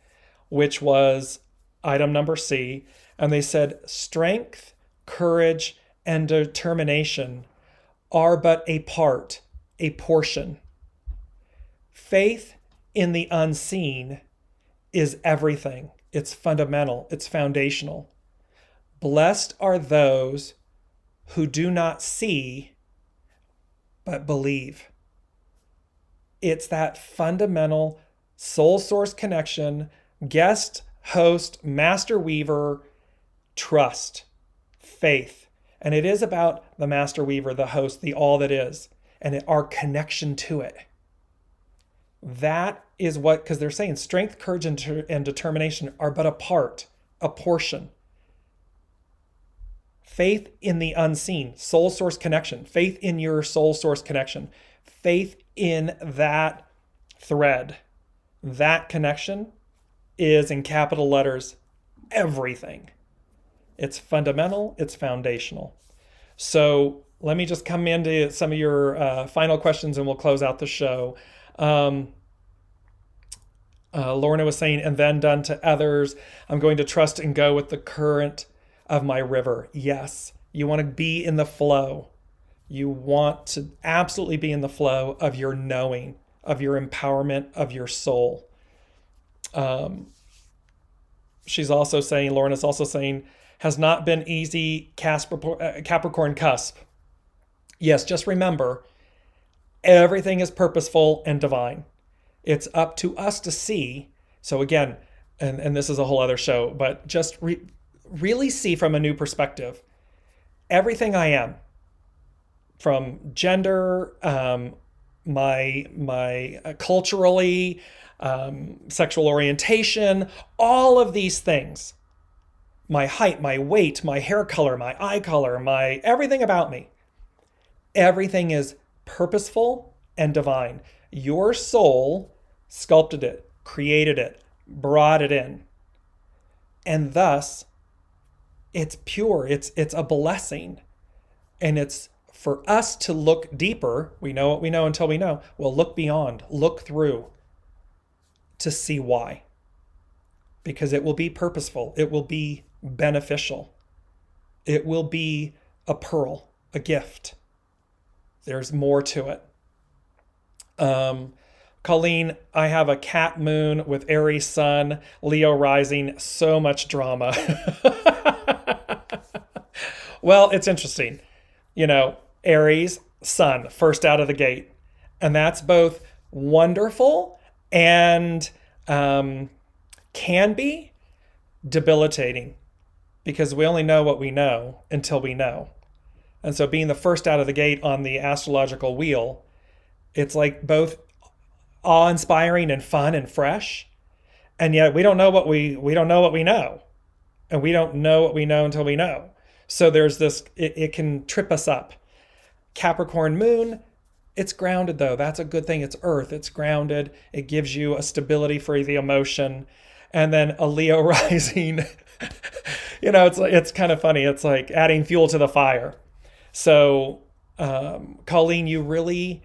which was item number C. And they said, strength, courage, and determination are but a part, a portion. Faith in the unseen is everything. It's fundamental. It's foundational. Blessed are those who do not see, but believe. It's that fundamental soul source connection, guest, host, master weaver, trust, faith. And it is about the master weaver, the host, the all that is, and our connection to it. That is what, because they're saying strength, courage, and determination are but a part, a portion. Faith in the unseen, soul source connection, faith in your soul source connection, faith in that thread, that connection is in capital letters, everything. It's fundamental, it's foundational. So let me just come into some of your final questions and we'll close out the show. Lorna was saying, and then done to others, I'm going to trust and go with the current of my river. Yes, you want to be in the flow. You want to absolutely be in the flow of your knowing, of your empowerment, of your soul. She's also saying, Lorna's also saying, has not been easy Capricorn cusp. Yes, just remember, everything is purposeful and divine. It's up to us to see. So again, and this is a whole other show, but just really see from a new perspective, everything I am, from gender, my culturally, sexual orientation, all of these things, my height, my weight, my hair color, my eye color, my everything about me, everything is purposeful and divine. Your soul sculpted it, created it, brought it in. And thus, it's pure, it's a blessing. And it's for us to look deeper. We know what we know until we know. Well, look beyond, look through to see why. Because it will be purposeful. It will be beneficial. It will be a pearl, a gift. There's more to it. Colleen, I have a cat moon with Aries sun, Leo rising, so much drama. Well, it's interesting. Aries sun, first out of the gate. And that's both wonderful and can be debilitating because we only know what we know until we know. And so being the first out of the gate on the astrological wheel, it's like both awe-inspiring and fun and fresh. And yet we don't know what we don't know what we know. And we don't know what we know until we know. So there's this, it can trip us up. Capricorn moon, it's grounded though. That's a good thing. It's earth, it's grounded. It gives you a stability for the emotion. And then a Leo rising, it's kind of funny. It's like adding fuel to the fire. So, Colleen, you really,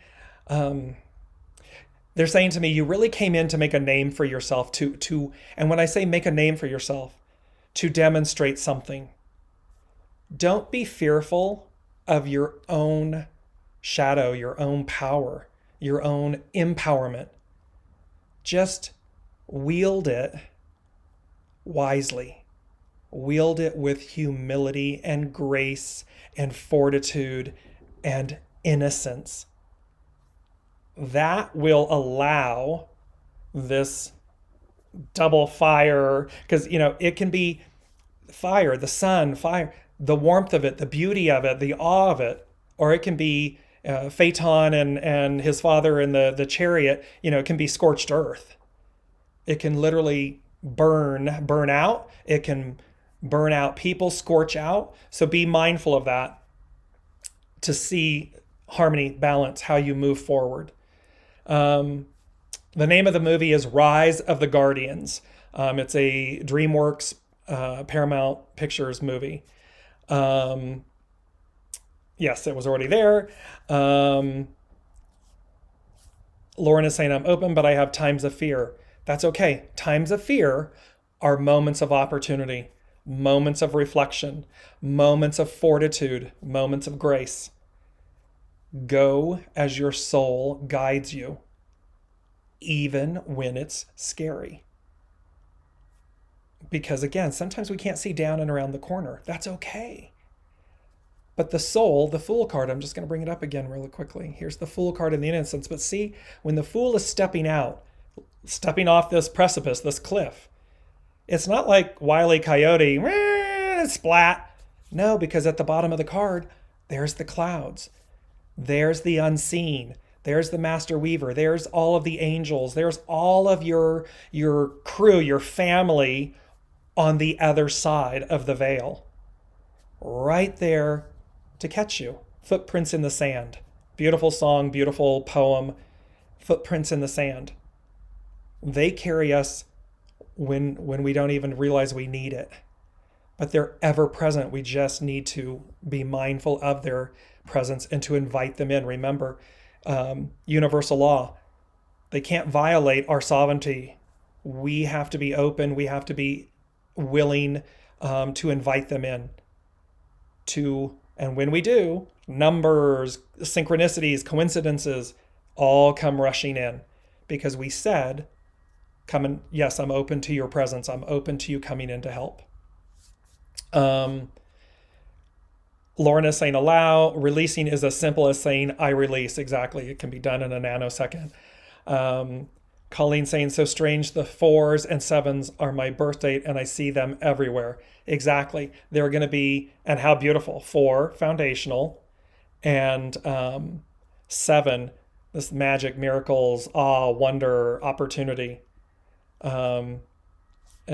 they're saying to me, you really came in to make a name for yourself and when I say make a name for yourself, to demonstrate something. Don't be fearful of your own shadow, your own power, your own empowerment. Just wield it wisely. Wield it with humility and grace and fortitude and innocence. That will allow this double fire, because it can be fire, the sun, fire, the warmth of it, the beauty of it, the awe of it, or it can be Phaeton and his father in the chariot. It can be scorched earth. It can literally burn out. It can burn out people, scorch out. So be mindful of that to see harmony, balance, how you move forward. The name of the movie is Rise of the Guardians. It's a DreamWorks Paramount Pictures movie. Yes, it was already there. Lauren is saying, I'm open, but I have times of fear. That's okay. Times of fear are moments of opportunity, moments of reflection, moments of fortitude, moments of grace. Go as your soul guides you, even when it's scary. Because again, sometimes we can't see down and around the corner. That's okay. But the soul, the Fool card, I'm just going to bring it up again really quickly. Here's the Fool card in the Innocence. But see, when the Fool is stepping off this precipice, this cliff, it's not like Wile E. Coyote, splat. No, because at the bottom of the card, there's the clouds. There's the unseen. There's the Master Weaver. There's all of the angels. There's all of your crew, your family on the other side of the veil. Right there to catch you. Footprints in the Sand. Beautiful song, beautiful poem. Footprints in the sand. They carry us when we don't even realize we need it. But they're ever present. We just need to be mindful of their presence and to invite them in. Remember, universal law. They can't violate our sovereignty. We have to be open. We have to be willing to invite them in. And when we do, numbers, synchronicities, coincidences all come rushing in, because we said, yes, I'm open to your presence. I'm open to you coming in to help. Lauren is saying allow. Releasing is as simple as saying I release. Exactly. It can be done in a nanosecond. Colleen saying, so strange, the 4s and 7s are my birth date and I see them everywhere. Exactly. They're going to be, and how beautiful. 4, foundational, and 7, this magic, miracles, awe, wonder, opportunity. And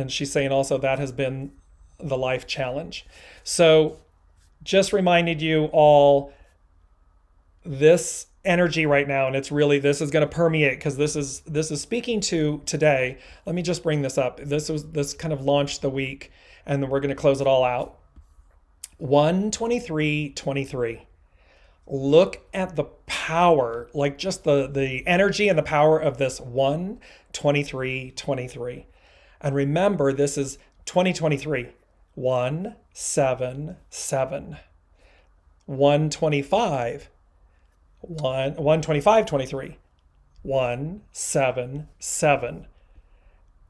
she's saying also that has been the life challenge. So just reminded you all, this energy right now, and it's really, this is going to permeate, because this is speaking to today. Let me just bring this up. This kind of launched the week, and then we're going to close it all out. 1/23/23. Look at the power, like just the energy and the power of this 1/23/23. And remember, this is 2023. 1/7/7. 1/25. 1/25/23. 1/7/7.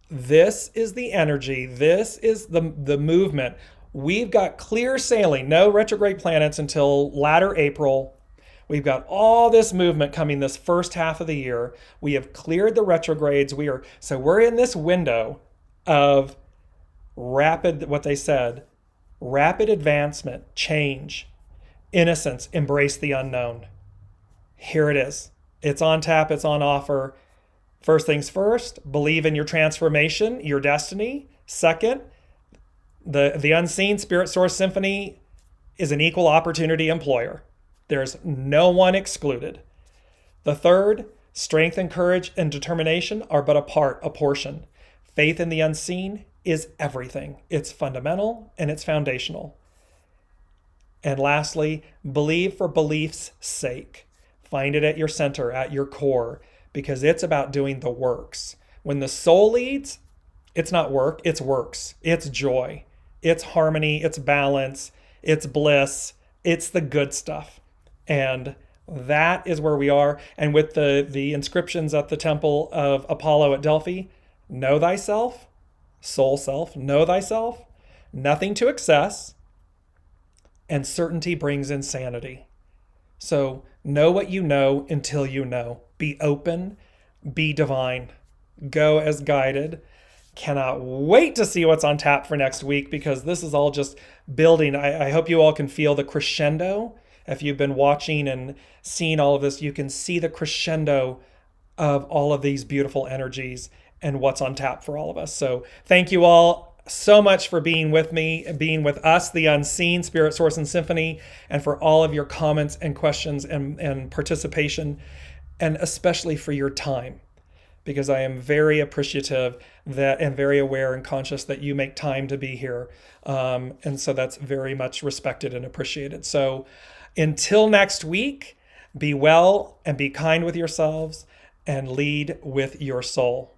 This is the energy. This is the movement. We've got clear sailing, no retrograde planets until latter April. We've got all this movement coming this first half of the year. We have cleared the retrogrades. We're in this window of rapid, what they said, rapid advancement, change, innocence, embrace the unknown. Here it is. It's on tap. It's on offer. First things first, believe in your transformation, your destiny. Second, the unseen Spirit Source Symphony is an equal opportunity employer. There's no one excluded. The third, strength and courage and determination are but a portion. Faith in the unseen is everything. It's fundamental and it's foundational. And lastly, believe for belief's sake. Find it at your center, at your core, because it's about doing the works. When the soul leads, it's not work, it's works. It's joy, it's harmony, it's balance, it's bliss, it's the good stuff. And that is where we are. And with the inscriptions at the temple of Apollo at Delphi, know thyself, soul self, know thyself, nothing to excess, and certainty brings insanity. So know what you know until you know. Be open, be divine, go as guided. Cannot wait to see what's on tap for next week, because this is all just building. I hope you all can feel the crescendo. If you've been watching and seeing all of this, you can see the crescendo of all of these beautiful energies and what's on tap for all of us. So thank you all so much for being with me, being with us, the Unseen, Spirit, Source, and Symphony, and for all of your comments and questions and participation, and especially for your time, because I am very appreciative that and very aware and conscious that you make time to be here. And so that's very much respected and appreciated. So until next week, be well and be kind with yourselves and lead with your soul.